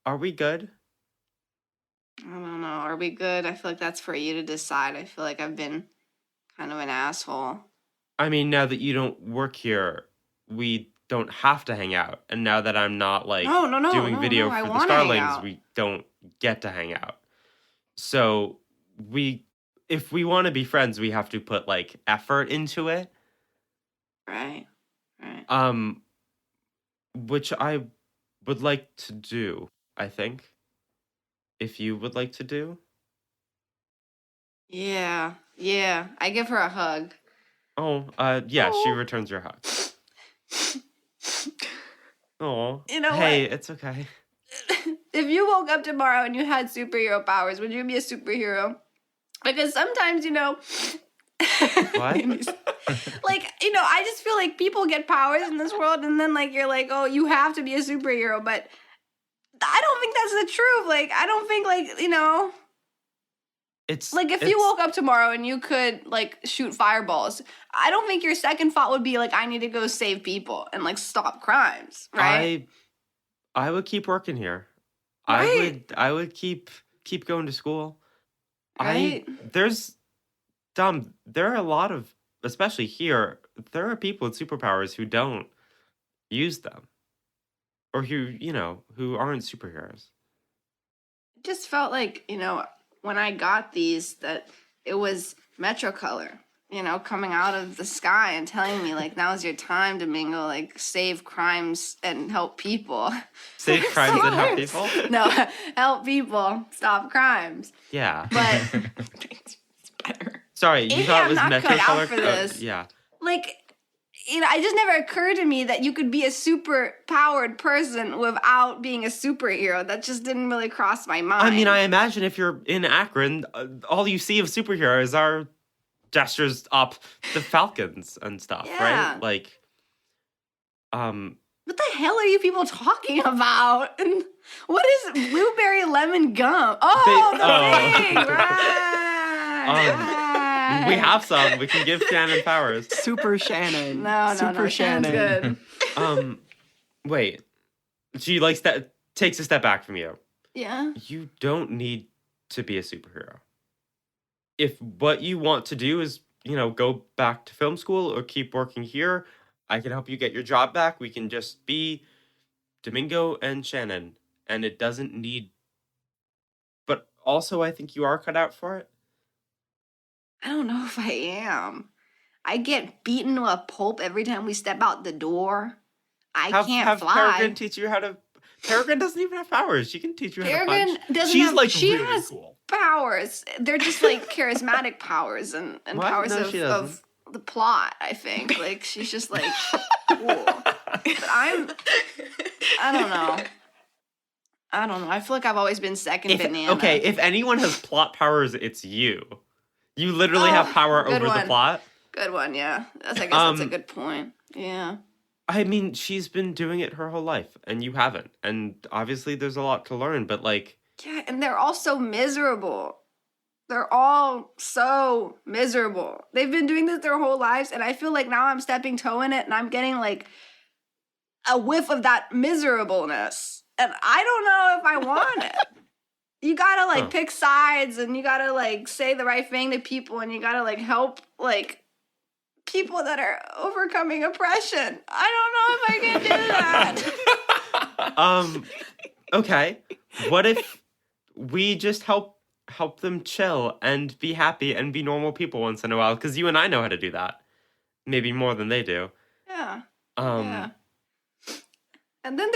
Speaker 1: are we good?
Speaker 5: I don't know. Are we good? I feel like that's for you to decide. I feel like I've been kind of an asshole.
Speaker 1: I mean, now that you don't work here, we don't have to hang out. And now that I'm not like doing video
Speaker 5: I
Speaker 1: for the
Speaker 5: wanna hang
Speaker 1: Starlings,
Speaker 5: out.
Speaker 1: we don't get to hang out. So if we want to be friends, we have to put like effort into it.
Speaker 5: Right.
Speaker 1: Which I would like to do, I think. If you would like to do.
Speaker 5: Yeah. Yeah, I give her a hug.
Speaker 1: Oh, yeah, she
Speaker 5: Oh.
Speaker 1: returns your hug. Oh,
Speaker 5: You know
Speaker 1: hey,
Speaker 5: what?
Speaker 1: it's okay.
Speaker 5: If you woke up tomorrow and you had superhero powers, would you be a superhero? Because sometimes,
Speaker 1: What?
Speaker 5: like, I just feel like people get powers in this world and then, like, you're like, oh, you have to be a superhero. But I don't think that's the truth. Like, I don't think, like,
Speaker 1: It's
Speaker 5: like, if you woke up tomorrow and you could, like, shoot fireballs, I don't think your second thought would be, like, I need to go save people and, like, stop crimes, right?
Speaker 1: I would keep working here.
Speaker 5: Right.
Speaker 1: I would keep going to school.
Speaker 5: Right.
Speaker 1: There are a lot of, especially here, there are people with superpowers who don't use them. Or who aren't superheroes.
Speaker 5: It just felt like, when I got these, that it was Metrocolor, coming out of the sky and telling me, like, now's your time, Domingo, like, save crimes and help people.
Speaker 1: Save crimes and help people?
Speaker 5: No, help people, stop crimes.
Speaker 1: Yeah.
Speaker 5: But,
Speaker 4: It's better.
Speaker 1: Sorry, you
Speaker 5: Maybe
Speaker 1: thought it
Speaker 5: I'm
Speaker 1: was
Speaker 5: not cut out
Speaker 1: Metrocolor?
Speaker 5: for this.
Speaker 1: Yeah.
Speaker 5: like, it just never occurred to me that you could be a super powered person without being a superhero. That just didn't really cross my mind.
Speaker 1: I mean, I imagine if you're in Akron, all you see of superheroes are gestures up the Falcons and stuff,
Speaker 5: Yeah.
Speaker 1: right? Like,
Speaker 5: What the hell are you people talking about? And what is blueberry lemon gum? Oh,
Speaker 1: They-
Speaker 5: the
Speaker 1: oh.
Speaker 5: thing! Right, right.
Speaker 1: we have some. We can give Shannon powers.
Speaker 3: Super Shannon.
Speaker 5: No,
Speaker 3: Super
Speaker 5: Shannon's
Speaker 3: Shannon.
Speaker 5: good.
Speaker 1: Wait. She takes a step back from you.
Speaker 5: Yeah.
Speaker 1: You don't need to be a superhero. If what you want to do is, go back to film school or keep working here, I can help you get your job back. We can just be Domingo and Shannon. And it doesn't need... But also, I think you are cut out for it.
Speaker 5: I don't know if I am. I get beaten to a pulp every time we step out the door. I can't
Speaker 1: have
Speaker 5: fly.
Speaker 1: Peregrine teach you how to... Peregrine doesn't even have powers. She can teach you how to
Speaker 5: Peregrine
Speaker 1: punch.
Speaker 5: doesn't
Speaker 1: She's
Speaker 5: have...
Speaker 1: like
Speaker 5: she
Speaker 1: really
Speaker 5: has
Speaker 1: cool.
Speaker 5: powers. They're just like charismatic powers and
Speaker 1: What?
Speaker 5: powers
Speaker 1: No, she doesn't.
Speaker 5: of the plot, I think. Like, she's just like cool. But I don't know. I feel like I've always been second banana.
Speaker 1: Okay, if anyone has plot powers, it's you. You literally have power
Speaker 5: good
Speaker 1: over the
Speaker 5: one.
Speaker 1: plot.
Speaker 5: Good one, yeah. I guess that's a good point. Yeah.
Speaker 1: I mean, she's been doing it her whole life, and you haven't. And obviously, there's a lot to learn, but like...
Speaker 5: Yeah, and they're all so miserable. They're all so miserable. They've been doing this their whole lives, and I feel like now I'm stepping toe in it, and I'm getting like a whiff of that miserableness. And I don't know if I want it. You gotta like pick sides, and you gotta like say the right thing to people, and you gotta like help like people that are overcoming oppression. I don't know if I can do that.
Speaker 1: Okay. What if we just help them chill and be happy and be normal people once in a while? Because you and I know how to do that. Maybe more than they do.
Speaker 5: Yeah.
Speaker 1: Yeah.
Speaker 5: And then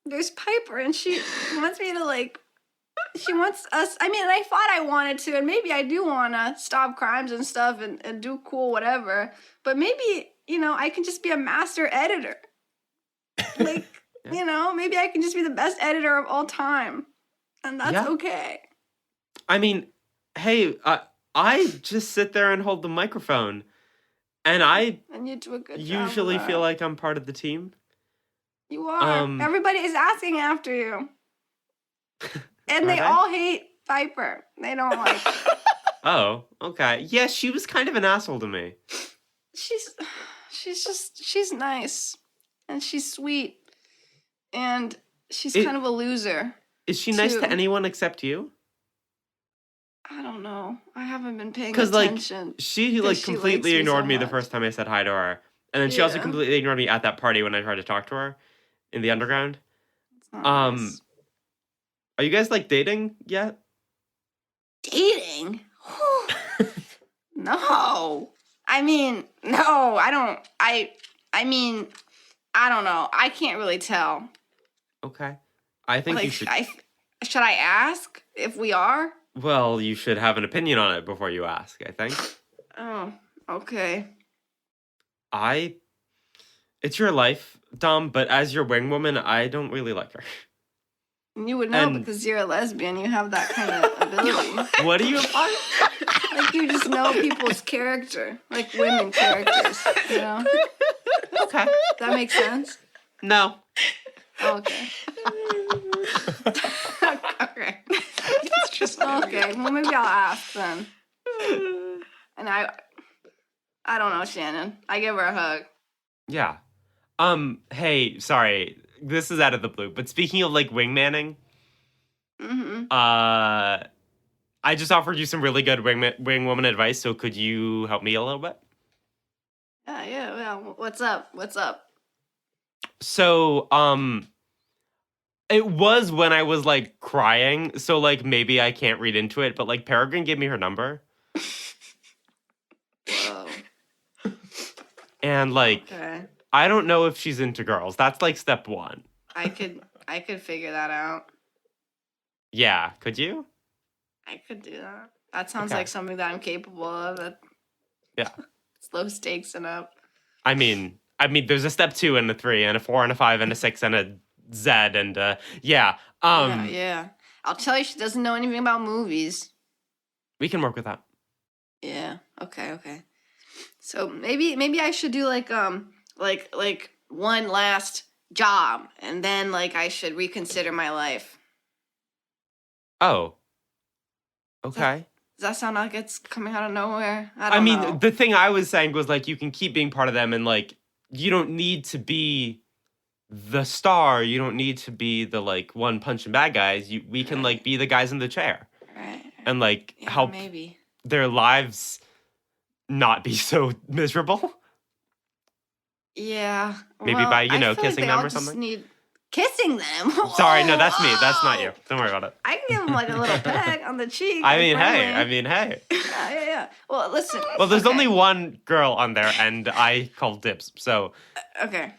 Speaker 5: there's Piper, and she wants me to like... She wants us... I mean, I thought I wanted to, and maybe I do want to stop crimes and stuff and do cool whatever. But maybe, I can just be a master editor. Like, maybe I can just be the best editor of all time. And that's okay.
Speaker 1: I mean, hey, I just sit there and hold the microphone. And
Speaker 5: And you do a good job.
Speaker 1: usually feel like I'm part of the team.
Speaker 5: You are. Everybody is asking after you. And they
Speaker 1: they?
Speaker 5: all hate Piper. They don't like her.
Speaker 1: Oh, okay. Yeah, she was kind of an asshole to me.
Speaker 5: She's nice. And she's sweet. And she's kind of a loser.
Speaker 1: Is she nice
Speaker 5: too.
Speaker 1: to anyone except you?
Speaker 5: I don't know. I haven't been paying
Speaker 1: Because
Speaker 5: attention.
Speaker 1: she
Speaker 5: Because she
Speaker 1: completely
Speaker 5: likes me
Speaker 1: ignored
Speaker 5: so
Speaker 1: me the
Speaker 5: much.
Speaker 1: first time I said hi to her. And then she also
Speaker 5: Yeah.
Speaker 1: completely ignored me at that party when I tried to talk to her in the underground.
Speaker 5: It's not nice.
Speaker 1: Are you guys dating yet?
Speaker 5: Dating? No. I mean, no, I don't. I mean, I don't know. I can't really tell.
Speaker 1: Okay. I think you should.
Speaker 5: Should I ask if we are?
Speaker 1: Well, you should have an opinion on it before you ask, I think.
Speaker 5: Oh, okay.
Speaker 1: It's your life, Dom, but as your wing woman, I don't really like her.
Speaker 5: You would know
Speaker 1: And-
Speaker 5: because you're a lesbian. You have that kind of ability.
Speaker 1: What do you imply?
Speaker 5: Like, you just know people's character. Like women characters, you know?
Speaker 1: Okay.
Speaker 5: That makes sense?
Speaker 1: No.
Speaker 5: Oh, okay. Okay.
Speaker 4: It's just
Speaker 5: Okay, well, maybe I'll ask then. And I don't know, Shannon. I give her a hug.
Speaker 1: Yeah. Hey, sorry. This is out of the blue, but speaking of like wingmanning,
Speaker 5: Mm-hmm.
Speaker 1: I just offered you some really good wing woman advice, so could you help me a little bit?
Speaker 5: Yeah. What's up?
Speaker 1: So, it was when I was like crying, so like maybe I can't read into it, but like Peregrine gave me her number,
Speaker 5: Whoa.
Speaker 1: and like
Speaker 5: Okay.
Speaker 1: I don't know if she's into girls. That's like step one.
Speaker 5: I could figure that out.
Speaker 1: Yeah, could you?
Speaker 5: I could do that. That sounds
Speaker 1: Okay.
Speaker 5: like something that I'm capable of.
Speaker 1: Yeah.
Speaker 5: It's low stakes enough.
Speaker 1: I mean, there's a step 2 and a 3 and a 4 and a 5 and a 6 and a Z and yeah.
Speaker 5: Yeah. I'll tell you, she doesn't know anything about movies.
Speaker 1: We can work with that.
Speaker 5: Yeah. Okay. So maybe I should do like one last job, and then like I should reconsider my life.
Speaker 1: Oh. Okay.
Speaker 5: Does that sound like it's coming out of nowhere? I
Speaker 1: I
Speaker 5: don't
Speaker 1: mean,
Speaker 5: know.
Speaker 1: the thing I was saying was like you can keep being part of them and like you don't need to be the star. You don't need to be the like one punching bad guys. We can like be the guys in the chair
Speaker 5: Right.
Speaker 1: and like
Speaker 5: Yeah,
Speaker 1: help
Speaker 5: maybe.
Speaker 1: their lives not be so miserable.
Speaker 5: Yeah.
Speaker 1: Maybe
Speaker 5: well,
Speaker 1: by,
Speaker 5: I feel like
Speaker 1: kissing
Speaker 5: they
Speaker 1: them
Speaker 5: all
Speaker 1: or
Speaker 5: just
Speaker 1: something?
Speaker 5: Need kissing them.
Speaker 1: Sorry, no, that's me. That's not
Speaker 5: Whoa.
Speaker 1: you. Don't worry about it.
Speaker 5: I can give them like a little peck on the cheek.
Speaker 1: I
Speaker 5: like,
Speaker 1: mean,
Speaker 5: friendly.
Speaker 1: hey.
Speaker 5: Yeah. Well, listen.
Speaker 1: Well, there's
Speaker 5: okay.
Speaker 1: only one girl on there, and I called dibs. So
Speaker 5: Okay.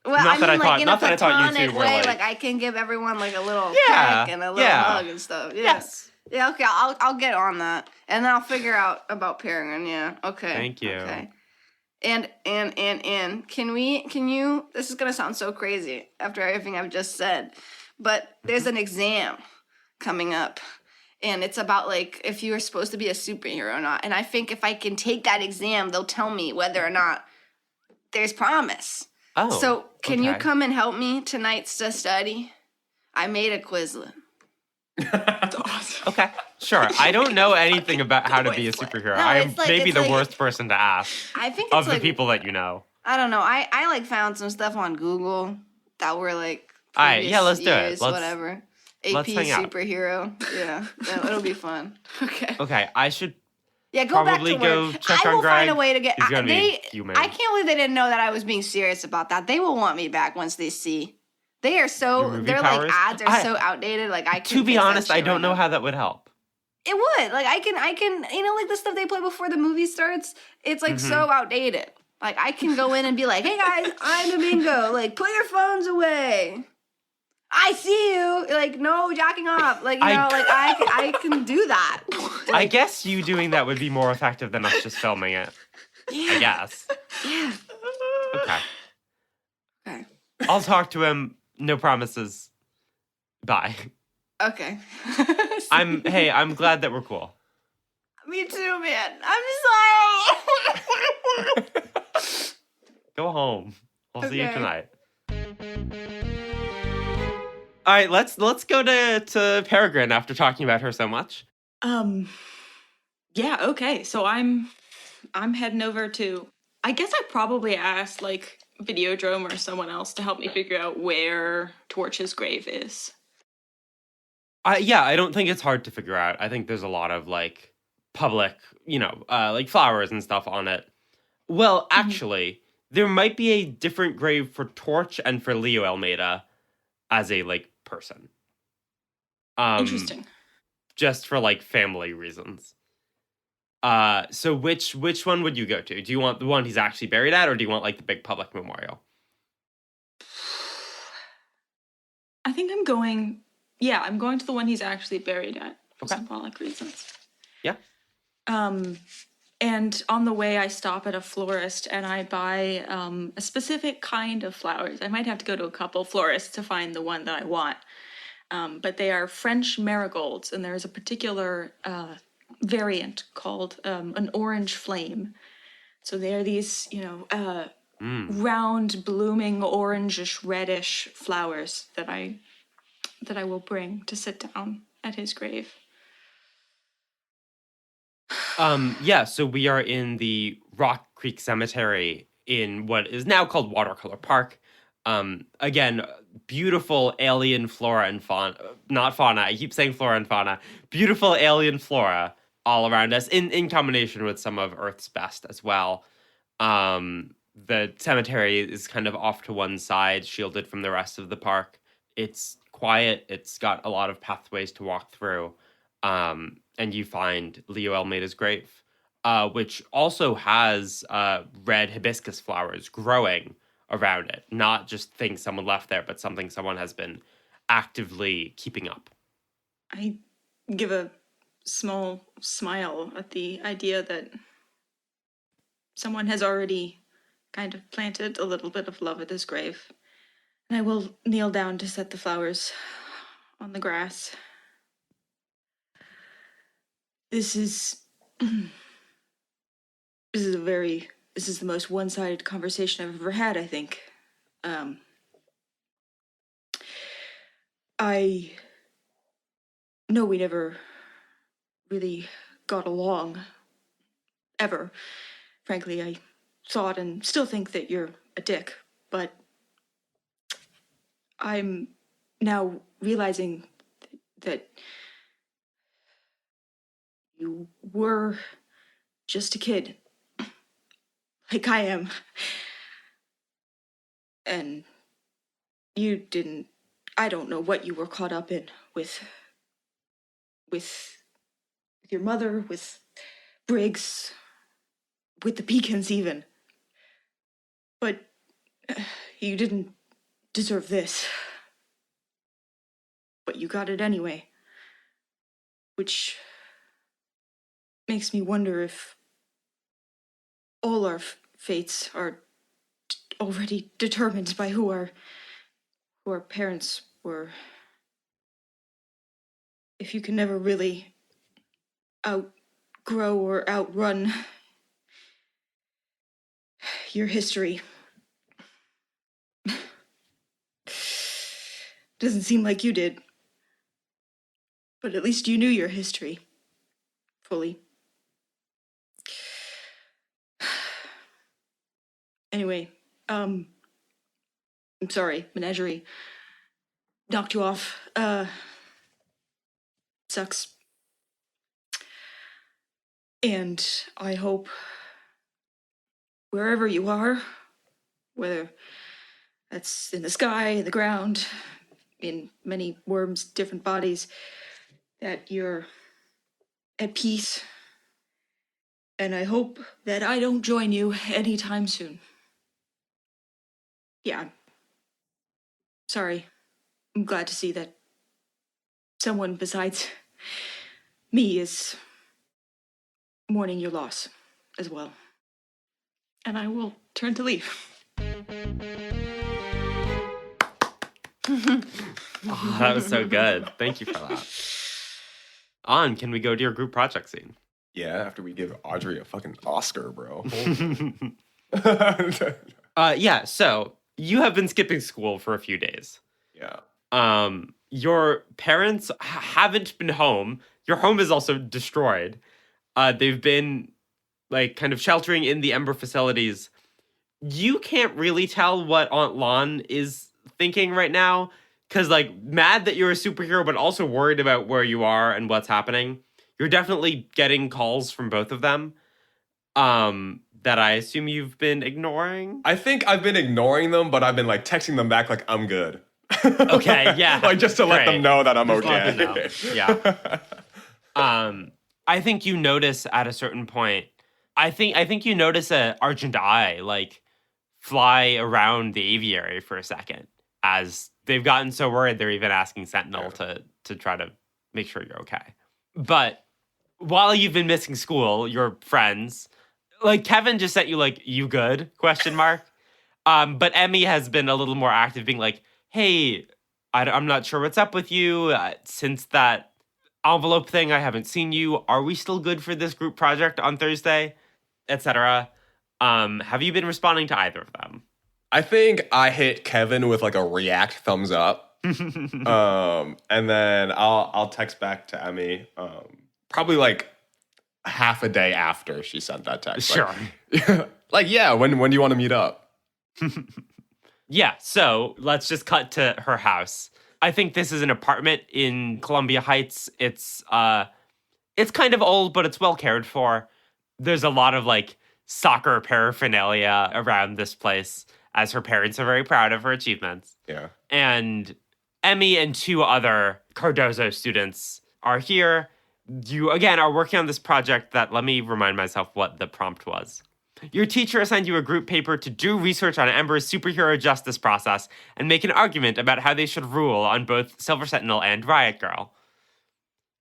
Speaker 5: Well,
Speaker 1: Not
Speaker 5: I
Speaker 1: that I
Speaker 5: mean,
Speaker 1: thought-
Speaker 5: like in
Speaker 1: not
Speaker 5: a
Speaker 1: that I thought you two
Speaker 5: platonic
Speaker 1: were,
Speaker 5: way,
Speaker 1: like-
Speaker 5: I can give everyone like a little
Speaker 1: Yeah,
Speaker 5: peck and a little
Speaker 1: yeah.
Speaker 5: hug and stuff. Yeah.
Speaker 1: yes,
Speaker 5: Yeah. Okay. I'll get on that, and then I'll figure out about Peregrine. Yeah. Okay.
Speaker 1: Thank you.
Speaker 5: Okay. And can you? This is gonna sound so crazy after everything I've just said, but there's an exam coming up. And it's about like if you are supposed to be a superhero or not. And I think if I can take that exam, they'll tell me whether or not there's promise.
Speaker 1: Oh,
Speaker 5: So can you
Speaker 1: okay.
Speaker 5: come and help me tonight to study? I made a Quizlet.
Speaker 4: That's awesome.
Speaker 1: Okay, sure. I don't know anything about how to be a
Speaker 5: Quizlet.
Speaker 1: superhero.
Speaker 5: No,
Speaker 1: I'm
Speaker 5: it's like-
Speaker 1: maybe
Speaker 5: it's
Speaker 1: the
Speaker 5: like-
Speaker 1: worst person to ask
Speaker 5: I think it's
Speaker 1: of the
Speaker 5: like,
Speaker 1: people that you know.
Speaker 5: I don't know. I like found some stuff on Google that were like
Speaker 1: All right, yeah, let's do it.
Speaker 5: years,
Speaker 1: Let's-
Speaker 5: whatever. AP
Speaker 1: let's hang out.
Speaker 5: superhero. Yeah, it'll be fun. Okay.
Speaker 1: Okay, I should.
Speaker 5: Yeah, go
Speaker 1: Probably
Speaker 5: back to
Speaker 1: go
Speaker 5: work.
Speaker 1: check
Speaker 5: I
Speaker 1: on
Speaker 5: will find a
Speaker 1: Greg.
Speaker 5: way to get.
Speaker 1: He's gonna be
Speaker 5: They,
Speaker 1: fuming.
Speaker 5: I can't believe they didn't know that I was being serious about that. They will want me back once they see. They are
Speaker 1: Your
Speaker 5: so.
Speaker 1: movie
Speaker 5: Their
Speaker 1: powers?
Speaker 5: like ads are
Speaker 1: I-
Speaker 5: so outdated. Like I.
Speaker 1: To
Speaker 5: can
Speaker 1: be
Speaker 5: fix that
Speaker 1: honest, I
Speaker 5: shit
Speaker 1: don't
Speaker 5: right
Speaker 1: know
Speaker 5: now.
Speaker 1: how that would help.
Speaker 5: It would. Like I can. You know, like the stuff they play before the movie starts. It's like
Speaker 1: Mm-hmm.
Speaker 5: so outdated. Like I can go in and be like, "Hey guys, I'm Domingo. Like put your phones away. I see you. Like no jacking off. Like
Speaker 1: I-
Speaker 5: like I can do that.
Speaker 1: I guess you doing that would be more effective than us just filming it. I guess.
Speaker 5: Yeah.
Speaker 1: Okay.
Speaker 5: Okay.
Speaker 1: I'll talk to him. No promises. Bye.
Speaker 5: Okay.
Speaker 1: I'm glad that we're cool.
Speaker 5: Me too, man. I'm sorry.
Speaker 1: Go home. I'll see you
Speaker 5: Okay.
Speaker 1: tonight. All right, let's go to Peregrine after talking about her so much.
Speaker 4: Yeah, okay. So I'm heading over to, I guess I probably asked like Videodrome or someone else to help me figure out where Torch's grave is.
Speaker 1: Yeah, I don't think it's hard to figure out. I think there's a lot of like public, like flowers and stuff on it. Well, actually, there might be a different grave for Torch and for Leo Almeida as a like person.
Speaker 4: Interesting.
Speaker 1: Just for like family reasons. So which one would you go to? Do you want the one he's actually buried at, or do you want like the big public memorial?
Speaker 4: I think I'm going to the one he's actually buried at. for
Speaker 1: Okay.
Speaker 4: symbolic reasons.
Speaker 1: Yeah.
Speaker 4: And on the way, I stop at a florist and I buy a specific kind of flowers. I might have to go to a couple florists to find the one that I want. But they are French marigolds, and there's a particular variant called an orange flame. So they are these, round, blooming, orangish, reddish flowers that I will bring to sit down at his grave.
Speaker 1: Yeah, so we are in the Rock Creek Cemetery in what is now called Watercolor Park. Again, beautiful alien flora and fauna, not fauna, I keep saying flora and fauna, beautiful alien flora all around us in combination with some of Earth's best as well. The cemetery is kind of off to one side, shielded from the rest of the park. It's quiet, it's got a lot of pathways to walk through. And you find Leo Almeida's grave, which also has red hibiscus flowers growing around it. Not just things someone left there, but something someone has been actively keeping up.
Speaker 4: I give a small smile at the idea that someone has already kind of planted a little bit of love at this grave. And I will kneel down to set the flowers on the grass. This is the most one-sided conversation I've ever had, I think. I know we never really got along, ever. Frankly, I thought and still think that you're a dick, but I'm now realizing that you were just a kid, like I am. And you didn't, I don't know what you were caught up in with your mother, with Briggs, with the Pecans even. But you didn't deserve this. But you got it anyway. Which makes me wonder if all our fates are already determined by who our parents were. If you can never really outgrow or outrun your history. Doesn't seem like you did. But at least you knew your history. Fully. Anyway, I'm sorry, Menagerie. Knocked you off. Sucks. And I hope wherever you are, whether that's in the sky, in the ground, in many worms, different bodies, that you're at peace. And I hope that I don't join you anytime soon. Yeah. Sorry. I'm glad to see that someone besides me is mourning your loss as well. And I will turn to leave.
Speaker 1: Oh, that was so good. Thank you for that. On, can we go to your group project scene?
Speaker 2: Yeah, after we give Audrey a fucking Oscar, bro.
Speaker 1: Yeah, so you have been skipping school for a few days.
Speaker 2: Yeah.
Speaker 1: Your parents haven't been home. Your home is also destroyed. They've been like kind of sheltering in the Ember facilities. You can't really tell what Aunt Lon is thinking right now, because like mad that you're a superhero, but also worried about where you are and what's happening. You're definitely getting calls from both of them. That I assume you've been ignoring.
Speaker 2: I think I've been ignoring them, but I've been like texting them back like I'm good.
Speaker 1: Okay, yeah.
Speaker 2: Like just to let them
Speaker 1: Great.
Speaker 2: know that I'm
Speaker 1: Just let them
Speaker 2: okay.
Speaker 1: know. Yeah. I think you notice at a certain point. I think you notice a Argent Eye like fly around the aviary for a second as they've gotten so worried they're even asking Sentinel to try to make sure you're okay. But while you've been missing school, your friends, like Kevin just sent you like, you good? Question mark. But Emmy has been a little more active, being like, hey, I'm not sure what's up with you. Since that envelope thing, I haven't seen you. Are we still good for this group project on Thursday? Etc. Have you been responding to either of them?
Speaker 2: I think I hit Kevin with like a react thumbs up. And then I'll text back to Emmy probably like half a day after she sent that text.
Speaker 1: Sure.
Speaker 2: Like yeah, when do you want to meet up?
Speaker 1: Yeah, so let's just cut to her house. I think this is an apartment in Columbia Heights. It's kind of old, but it's well cared for. There's a lot of like soccer paraphernalia around this place, as her parents are very proud of her achievements.
Speaker 2: Yeah.
Speaker 1: And Emmy and 2 other Cardozo students are here. You, again, are working on this project that, let me remind myself what the prompt was. Your teacher assigned you a group paper to do research on Ember's superhero justice process and make an argument about how they should rule on both Silver Sentinel and Riot Girl.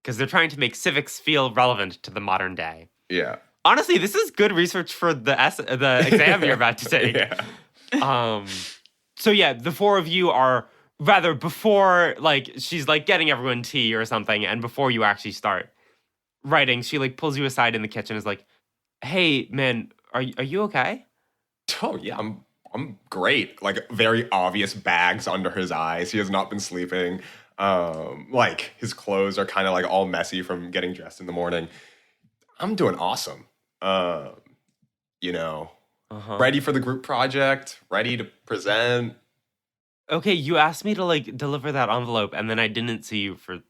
Speaker 1: Because they're trying to make civics feel relevant to the modern day.
Speaker 2: Yeah.
Speaker 1: Honestly, this is good research for the exam you're about to take.
Speaker 2: Yeah.
Speaker 1: So yeah, the 4 of you are rather before, like, she's like getting everyone tea or something, and before you actually start writing, she like pulls you aside in the kitchen and is like, hey man, are you okay?
Speaker 2: Oh yeah, I'm great. Like very obvious bags under his eyes. He has not been sleeping. Like his clothes are kind of like all messy from getting dressed in the morning. I'm doing awesome. You know, ready for the group project, ready to present.
Speaker 1: Okay, you asked me to like deliver that envelope and then I didn't see you for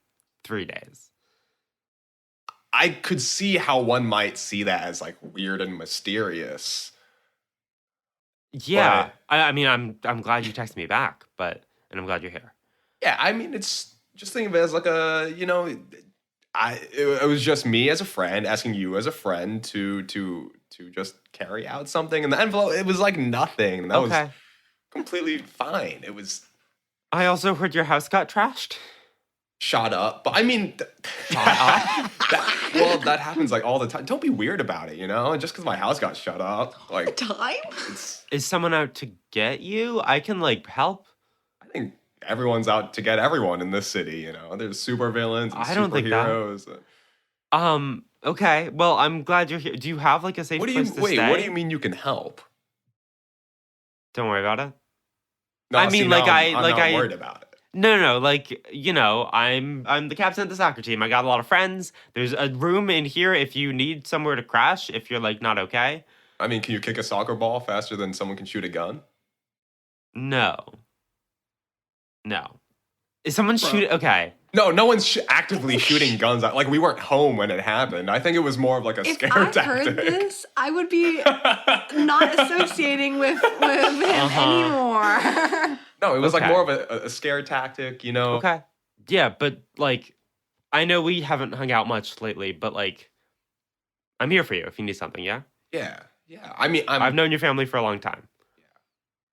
Speaker 1: 3 days.
Speaker 2: I could see how one might see that as like weird and mysterious.
Speaker 1: Yeah,
Speaker 2: But,
Speaker 1: I mean, I'm glad you texted me back, and I'm glad you're here.
Speaker 2: yeah, I mean, it's just think of it as like a, you know, it was just me as a friend asking you as a friend to just carry out something, and the envelope, it was like nothing, and that was completely fine. It was.
Speaker 1: I also heard your house got trashed.
Speaker 2: Shot up, but I mean, that happens like all the time. Don't be weird about it, you know. Just because my house got shut up, like
Speaker 5: Time?
Speaker 1: Is someone out to get you? I can like help.
Speaker 2: I think everyone's out to get everyone in this city. You know, there's supervillains and
Speaker 1: I don't think that.
Speaker 2: superheroes.
Speaker 1: Okay. Well, I'm glad you're here. Do you have like a safe place to stay?
Speaker 2: What do you mean you can help?
Speaker 1: Don't worry about it.
Speaker 2: No,
Speaker 1: I mean,
Speaker 2: I'm not worried about it.
Speaker 1: No, like, you know, I'm the captain of the soccer team. I got a lot of friends. There's a room in here if you need somewhere to crash, if you're like not okay.
Speaker 2: I mean, can you kick a soccer ball faster than someone can shoot a gun?
Speaker 1: No. Is someone shooting? Okay.
Speaker 2: No one's actively shooting guns out. Like, we weren't home when it happened. I think it was more of like a scare tactic.
Speaker 5: If I heard this, I would be not associating with him anymore.
Speaker 2: No, it was like more of a scare tactic, you know?
Speaker 1: Okay. Yeah, but like, I know we haven't hung out much lately, but like, I'm here for you if you need something, yeah?
Speaker 2: Yeah. I mean,
Speaker 1: I've known your family for a long time.
Speaker 2: Yeah.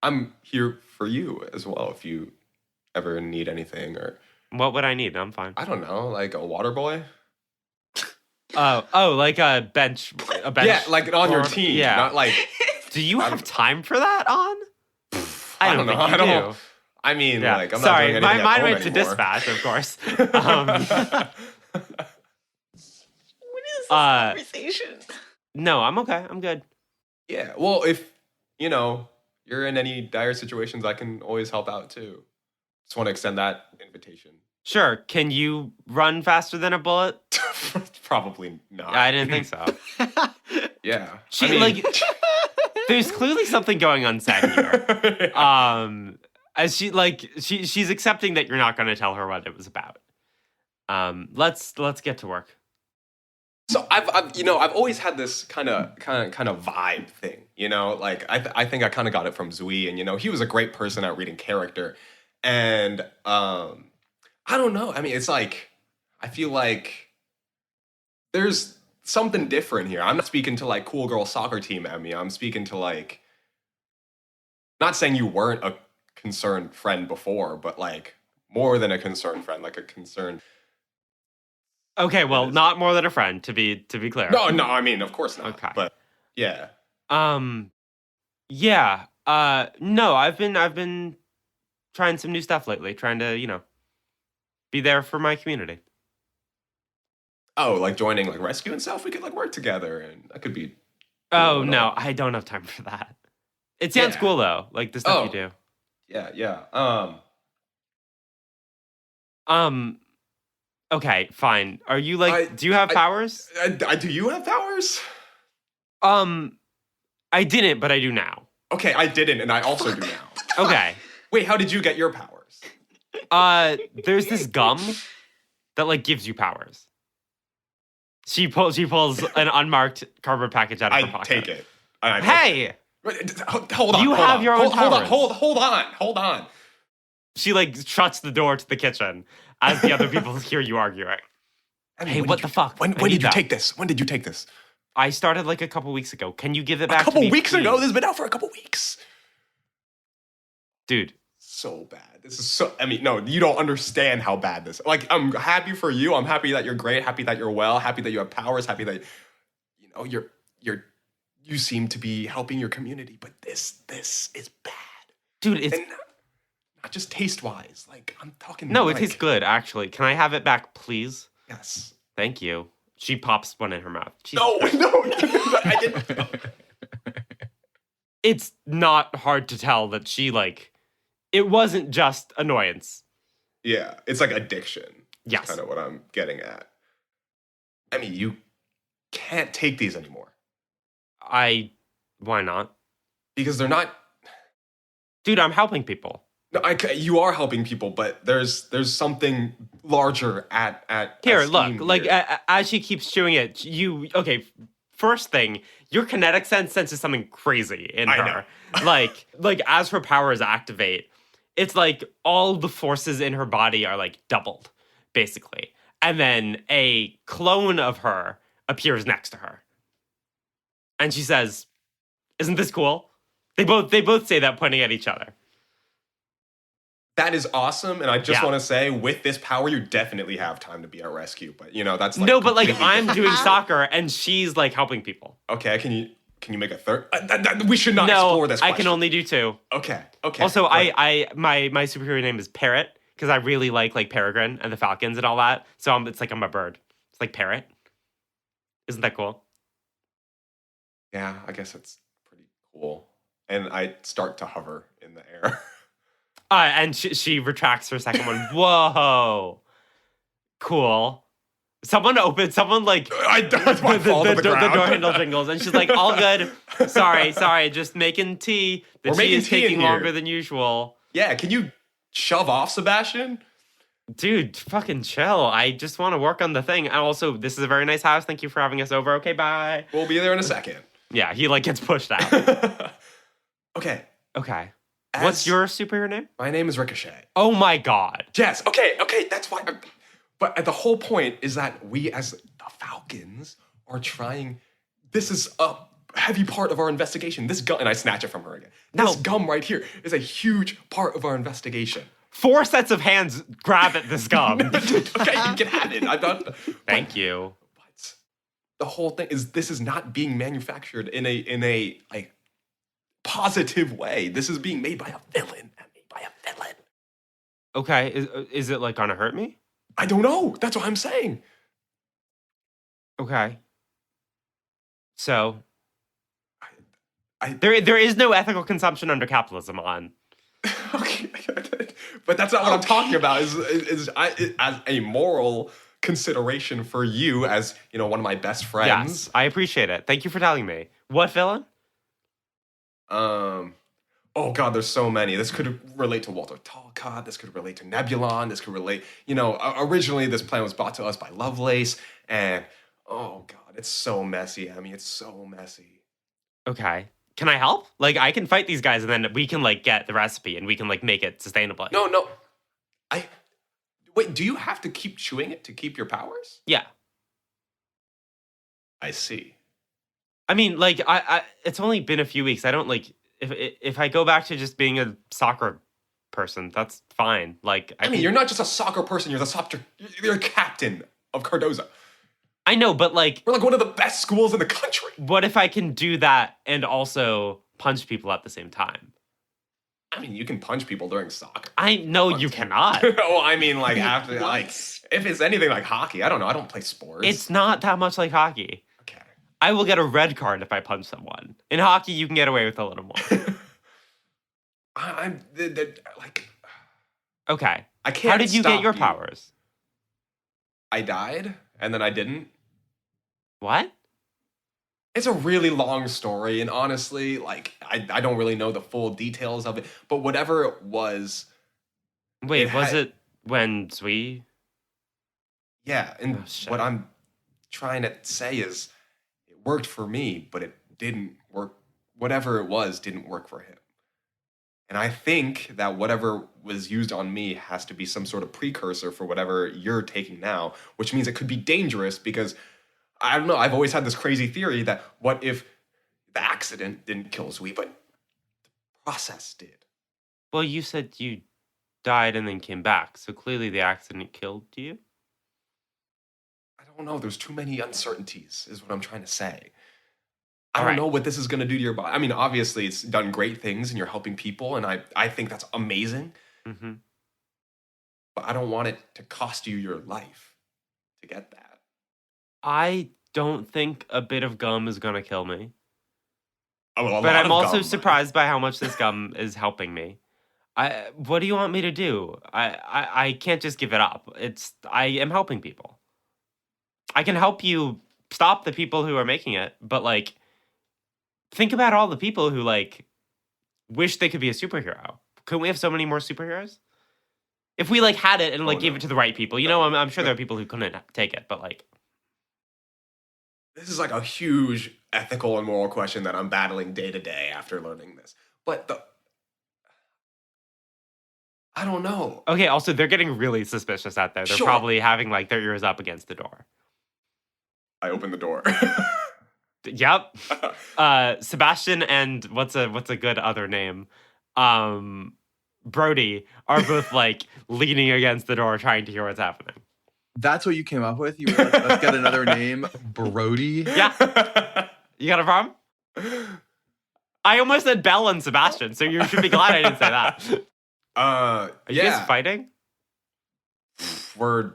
Speaker 2: I'm here for you as well if you ever need anything or...
Speaker 1: What would I need? I'm fine.
Speaker 2: I don't know, like a water boy?
Speaker 1: Oh, like a bench.
Speaker 2: Yeah, like on your team.
Speaker 1: Yeah.
Speaker 2: Not like...
Speaker 1: Do you have time for that, On?
Speaker 2: I don't know.
Speaker 1: I don't.
Speaker 2: Do. I mean,
Speaker 1: Yeah.
Speaker 2: like, I'm
Speaker 1: Sorry,
Speaker 2: not doing anything
Speaker 1: my mind
Speaker 2: at home
Speaker 1: went to
Speaker 2: anymore.
Speaker 1: dispatch, of course.
Speaker 5: What is this conversation?
Speaker 1: No, I'm okay. I'm good.
Speaker 2: Yeah, well, if, you know, you're in any dire situations, I can always help out too. Just want to extend that invitation.
Speaker 1: Sure. Can you run faster than a bullet?
Speaker 2: Probably not.
Speaker 1: I didn't think so.
Speaker 2: Yeah.
Speaker 1: There's clearly something going on set here. As she's accepting that you're not going to tell her what it was about. Let's get to work.
Speaker 2: So I've always had this kind of vibe thing, you know, like I think I kind of got it from Zui, and you know, he was a great person at reading character, and I don't know. I mean, it's like I feel like there's something different here. I'm not speaking to like cool girl soccer team Emmy. I'm speaking to like, not saying you weren't a concerned friend before, but like more than a concerned friend, like a concerned
Speaker 1: Okay, well,
Speaker 2: is.
Speaker 1: not more than a friend, to be clear.
Speaker 2: No, I mean, of course not.
Speaker 1: Okay.
Speaker 2: But yeah.
Speaker 1: Yeah. No, I've been trying some new stuff lately, trying to, be there for my community.
Speaker 2: Oh, like joining like rescue and stuff. We could like work together, and that could be.
Speaker 1: Oh,
Speaker 2: and
Speaker 1: no,
Speaker 2: all.
Speaker 1: I don't have time for that. It sounds
Speaker 2: Yeah.
Speaker 1: cool though, like the stuff you do.
Speaker 2: Yeah.
Speaker 1: Okay, fine. Are you like do you have
Speaker 2: I-
Speaker 1: powers?
Speaker 2: Do you have powers?
Speaker 1: I didn't, but I do now.
Speaker 2: Okay, I didn't, and I also do now.
Speaker 1: Okay.
Speaker 2: Wait, how did you get your powers?
Speaker 1: There's this gum that like gives you powers. She pulls an unmarked cardboard package out of her
Speaker 2: I
Speaker 1: pocket.
Speaker 2: take it. I
Speaker 1: Hey!
Speaker 2: Wait, hold on.
Speaker 1: You
Speaker 2: hold
Speaker 1: have
Speaker 2: on.
Speaker 1: your own
Speaker 2: hold on.
Speaker 1: powers.
Speaker 2: Hold on.
Speaker 1: She like shuts the door to the kitchen as the other people hear you arguing.
Speaker 2: I mean,
Speaker 1: Hey,
Speaker 2: when
Speaker 1: what
Speaker 2: did
Speaker 1: the
Speaker 2: you-
Speaker 1: fuck?
Speaker 2: When
Speaker 1: I
Speaker 2: did
Speaker 1: need
Speaker 2: you
Speaker 1: that.
Speaker 2: take this? When did you take this?
Speaker 1: I started like a couple weeks ago. Can you give it back
Speaker 2: A couple
Speaker 1: to me,
Speaker 2: weeks ago.
Speaker 1: please?
Speaker 2: This has been out for a couple weeks.
Speaker 1: Dude.
Speaker 2: So bad. This is so. I mean, no, you don't understand how bad this. Like, I'm happy for you. I'm happy that you're great. Happy that you're well. Happy that you have powers. Happy that you seem to be helping your community. But this is bad.
Speaker 1: Dude, it's
Speaker 2: And not just taste wise. Like, I'm talking.
Speaker 1: no,
Speaker 2: like,
Speaker 1: it tastes good, actually. Can I have it back, please?
Speaker 2: Yes.
Speaker 1: Thank you. She pops one in her mouth. Jesus
Speaker 2: No,
Speaker 1: Christ.
Speaker 2: no, I didn't.
Speaker 1: It's not hard to tell that she like it wasn't just annoyance.
Speaker 2: Yeah, it's like addiction.
Speaker 1: Yes.
Speaker 2: Kind of what I'm getting at. I mean, you can't take these anymore
Speaker 1: Why not?
Speaker 2: because they're not.
Speaker 1: Dude, I'm helping people.
Speaker 2: No, you are helping people, but there's something larger at
Speaker 1: Here,
Speaker 2: at
Speaker 1: look,
Speaker 2: scheme
Speaker 1: like
Speaker 2: here.
Speaker 1: as she keeps chewing it, okay, first thing, your kinetic senses something crazy in
Speaker 2: I
Speaker 1: her. like as her powers activate, it's like all the forces in her body are like doubled, basically. And then a clone of her appears next to her. And she says, "Isn't this cool?" They both say that, pointing at each other.
Speaker 2: That is awesome, and I just
Speaker 1: Yeah.
Speaker 2: want to say, with this power, you definitely have time to be at rescue. But that's like
Speaker 1: No, but like
Speaker 2: completely
Speaker 1: I'm
Speaker 2: different.
Speaker 1: doing soccer and she's like helping people.
Speaker 2: Okay, can you make a third? We should not
Speaker 1: No,
Speaker 2: explore this.
Speaker 1: I
Speaker 2: Question.
Speaker 1: can only do two.
Speaker 2: Okay.
Speaker 1: Also,
Speaker 2: right.
Speaker 1: my superhero name is Parrot because I really like Peregrine and the Falcons and all that. So it's like I'm a bird. It's like Parrot. Isn't that cool?
Speaker 2: Yeah, I guess it's pretty cool. And I start to hover in the air.
Speaker 1: And she retracts her second one. Whoa, cool. Someone like
Speaker 2: I fall to the
Speaker 1: the
Speaker 2: ground.
Speaker 1: door handle jingles, and she's like, "All good. Sorry, just making tea. The
Speaker 2: We're
Speaker 1: tea
Speaker 2: making
Speaker 1: is
Speaker 2: tea in
Speaker 1: taking
Speaker 2: here."
Speaker 1: longer than usual."
Speaker 2: Yeah, can you shove off, Sebastian?
Speaker 1: Dude, fucking chill. I just want to work on the thing. And also, this is a very nice house. Thank you for having us over. Okay, bye.
Speaker 2: We'll be there in a second.
Speaker 1: Yeah, he like gets pushed out.
Speaker 2: Okay.
Speaker 1: Okay. What's your superhero name?
Speaker 2: My name is Ricochet.
Speaker 1: Oh my god.
Speaker 2: Yes. Okay. That's why. But the whole point is that we, as the Falcons, are trying. This is a heavy part of our investigation. This gum, and I snatch it from her again. This
Speaker 1: No.
Speaker 2: gum right here is a huge part of our investigation.
Speaker 1: 4 sets of hands grab at this gum.
Speaker 2: Okay, you can have it. I'm not.
Speaker 1: Thank you.
Speaker 2: But the whole thing is, this is not being manufactured in a like positive way. This is being made by a villain.
Speaker 1: Okay, is it like gonna hurt me?
Speaker 2: I don't know. That's what I'm saying.
Speaker 1: Okay. So
Speaker 2: I
Speaker 1: there is no ethical consumption under capitalism on.
Speaker 2: okay, but that's not what I'm talking about. Is as a moral consideration for you as one of my best friends.
Speaker 1: Yes, I appreciate it. Thank you for telling me. What villain?
Speaker 2: Oh God, there's so many. This could relate to Walter Talcott. This could relate to Nebulon. This could relate. Originally this plan was brought to us by Lovelace, and oh God, it's so messy, Emmy. It's so messy.
Speaker 1: Okay. Can I help? Like, I can fight these guys, and then we can like get the recipe, and we can like make it sustainably.
Speaker 2: No. Wait. Do you have to keep chewing it to keep your powers?
Speaker 1: Yeah.
Speaker 2: I see.
Speaker 1: I mean, like, I it's only been a few weeks. I don't like if I go back to just being a soccer person, that's fine. Like,
Speaker 2: I mean, you're not just a soccer person. You're a captain of Cardozo.
Speaker 1: I know, but like,
Speaker 2: We're like one of the best schools in the country.
Speaker 1: what if I can do that and also punch people at the same time?
Speaker 2: I mean, you can punch people during soccer.
Speaker 1: I know you cannot.
Speaker 2: Well, I mean, like after, like if it's anything like hockey, I don't know. I don't play sports.
Speaker 1: It's not that much like hockey.
Speaker 2: okay.
Speaker 1: I will get a red card if I punch someone. In hockey, you can get away with a little more.
Speaker 2: I'm like
Speaker 1: Okay.
Speaker 2: I can't.
Speaker 1: How did you get
Speaker 2: stop
Speaker 1: your powers?
Speaker 2: I died and then I didn't.
Speaker 1: What?
Speaker 2: It's a really long story, and honestly, like I don't really know the full details of it. But whatever it was,
Speaker 1: Wait, was
Speaker 2: had-
Speaker 1: it when Zui?
Speaker 2: yeah. And
Speaker 1: Oh, shit.
Speaker 2: what I'm trying to say is, it worked for me, but it didn't work. Whatever it was didn't work for him. And I think that whatever was used on me has to be some sort of precursor for whatever you're taking now, which means it could be dangerous because I don't know. I've always had this crazy theory that what if the accident didn't kill Zui, but the process did?
Speaker 1: Well, you said you died and then came back, so clearly the accident killed you.
Speaker 2: I don't know. There's too many uncertainties, is what I'm trying to say. I
Speaker 1: All
Speaker 2: don't
Speaker 1: right.
Speaker 2: know what this is going to do to your body. I mean, obviously, it's done great things and you're helping people, and I think that's amazing.
Speaker 1: Mm-hmm.
Speaker 2: But I don't want it to cost you your life to get that.
Speaker 1: I don't think a bit of gum is gonna kill me.
Speaker 2: Oh, well, a
Speaker 1: But
Speaker 2: lot
Speaker 1: I'm
Speaker 2: of
Speaker 1: also
Speaker 2: gum.
Speaker 1: surprised by how much this gum is helping me. What do you want me to do? I can't just give it up. I am helping people. I can help you stop the people who are making it, but like, think about all the people who like wish they could be a superhero. Couldn't we have so many more superheroes? If we like had it and like
Speaker 2: Oh,
Speaker 1: gave
Speaker 2: no.
Speaker 1: it to the right people, you know, I'm sure there are people who couldn't take it, but like,
Speaker 2: This is like a huge ethical and moral question that I'm battling day to day after learning this. But I don't know.
Speaker 1: okay. Also, they're getting really suspicious out there. They're
Speaker 2: Sure.
Speaker 1: probably having like their ears up against the door.
Speaker 2: I opened the door.
Speaker 1: Yep. Sebastian and what's a good other name? Brody are both like leaning against the door trying to hear what's happening.
Speaker 6: That's what you came up with? You were like, let's get another name, Brody?
Speaker 1: Yeah. You got a problem? I almost said Belle and Sebastian, so you should be glad I didn't say that. Are you
Speaker 2: yeah.
Speaker 1: guys fighting?
Speaker 2: We're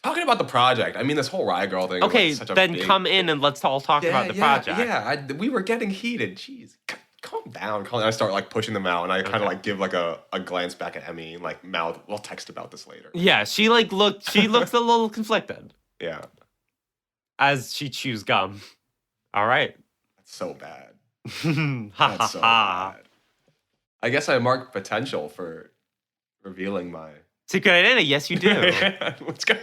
Speaker 2: talking about the project. I mean, this whole Riot Girl thing. was,
Speaker 1: Okay,
Speaker 2: like, such a
Speaker 1: then
Speaker 2: big-
Speaker 1: come in and let's all talk about the project.
Speaker 2: Yeah, we were getting heated. Jeez, calm down. I start like pushing them out, and I kind of
Speaker 1: Okay.
Speaker 2: like give like a glance back at Emmy and like mouth. We'll text about this later.
Speaker 1: Yeah, she looks a little conflicted
Speaker 2: Yeah,
Speaker 1: as she chews gum. All right.
Speaker 2: that's so bad.
Speaker 1: Ha ha
Speaker 2: That's so
Speaker 1: ha.
Speaker 2: bad. I guess I mark potential for revealing my.
Speaker 1: Secret identity, yes you do.
Speaker 2: Let's go.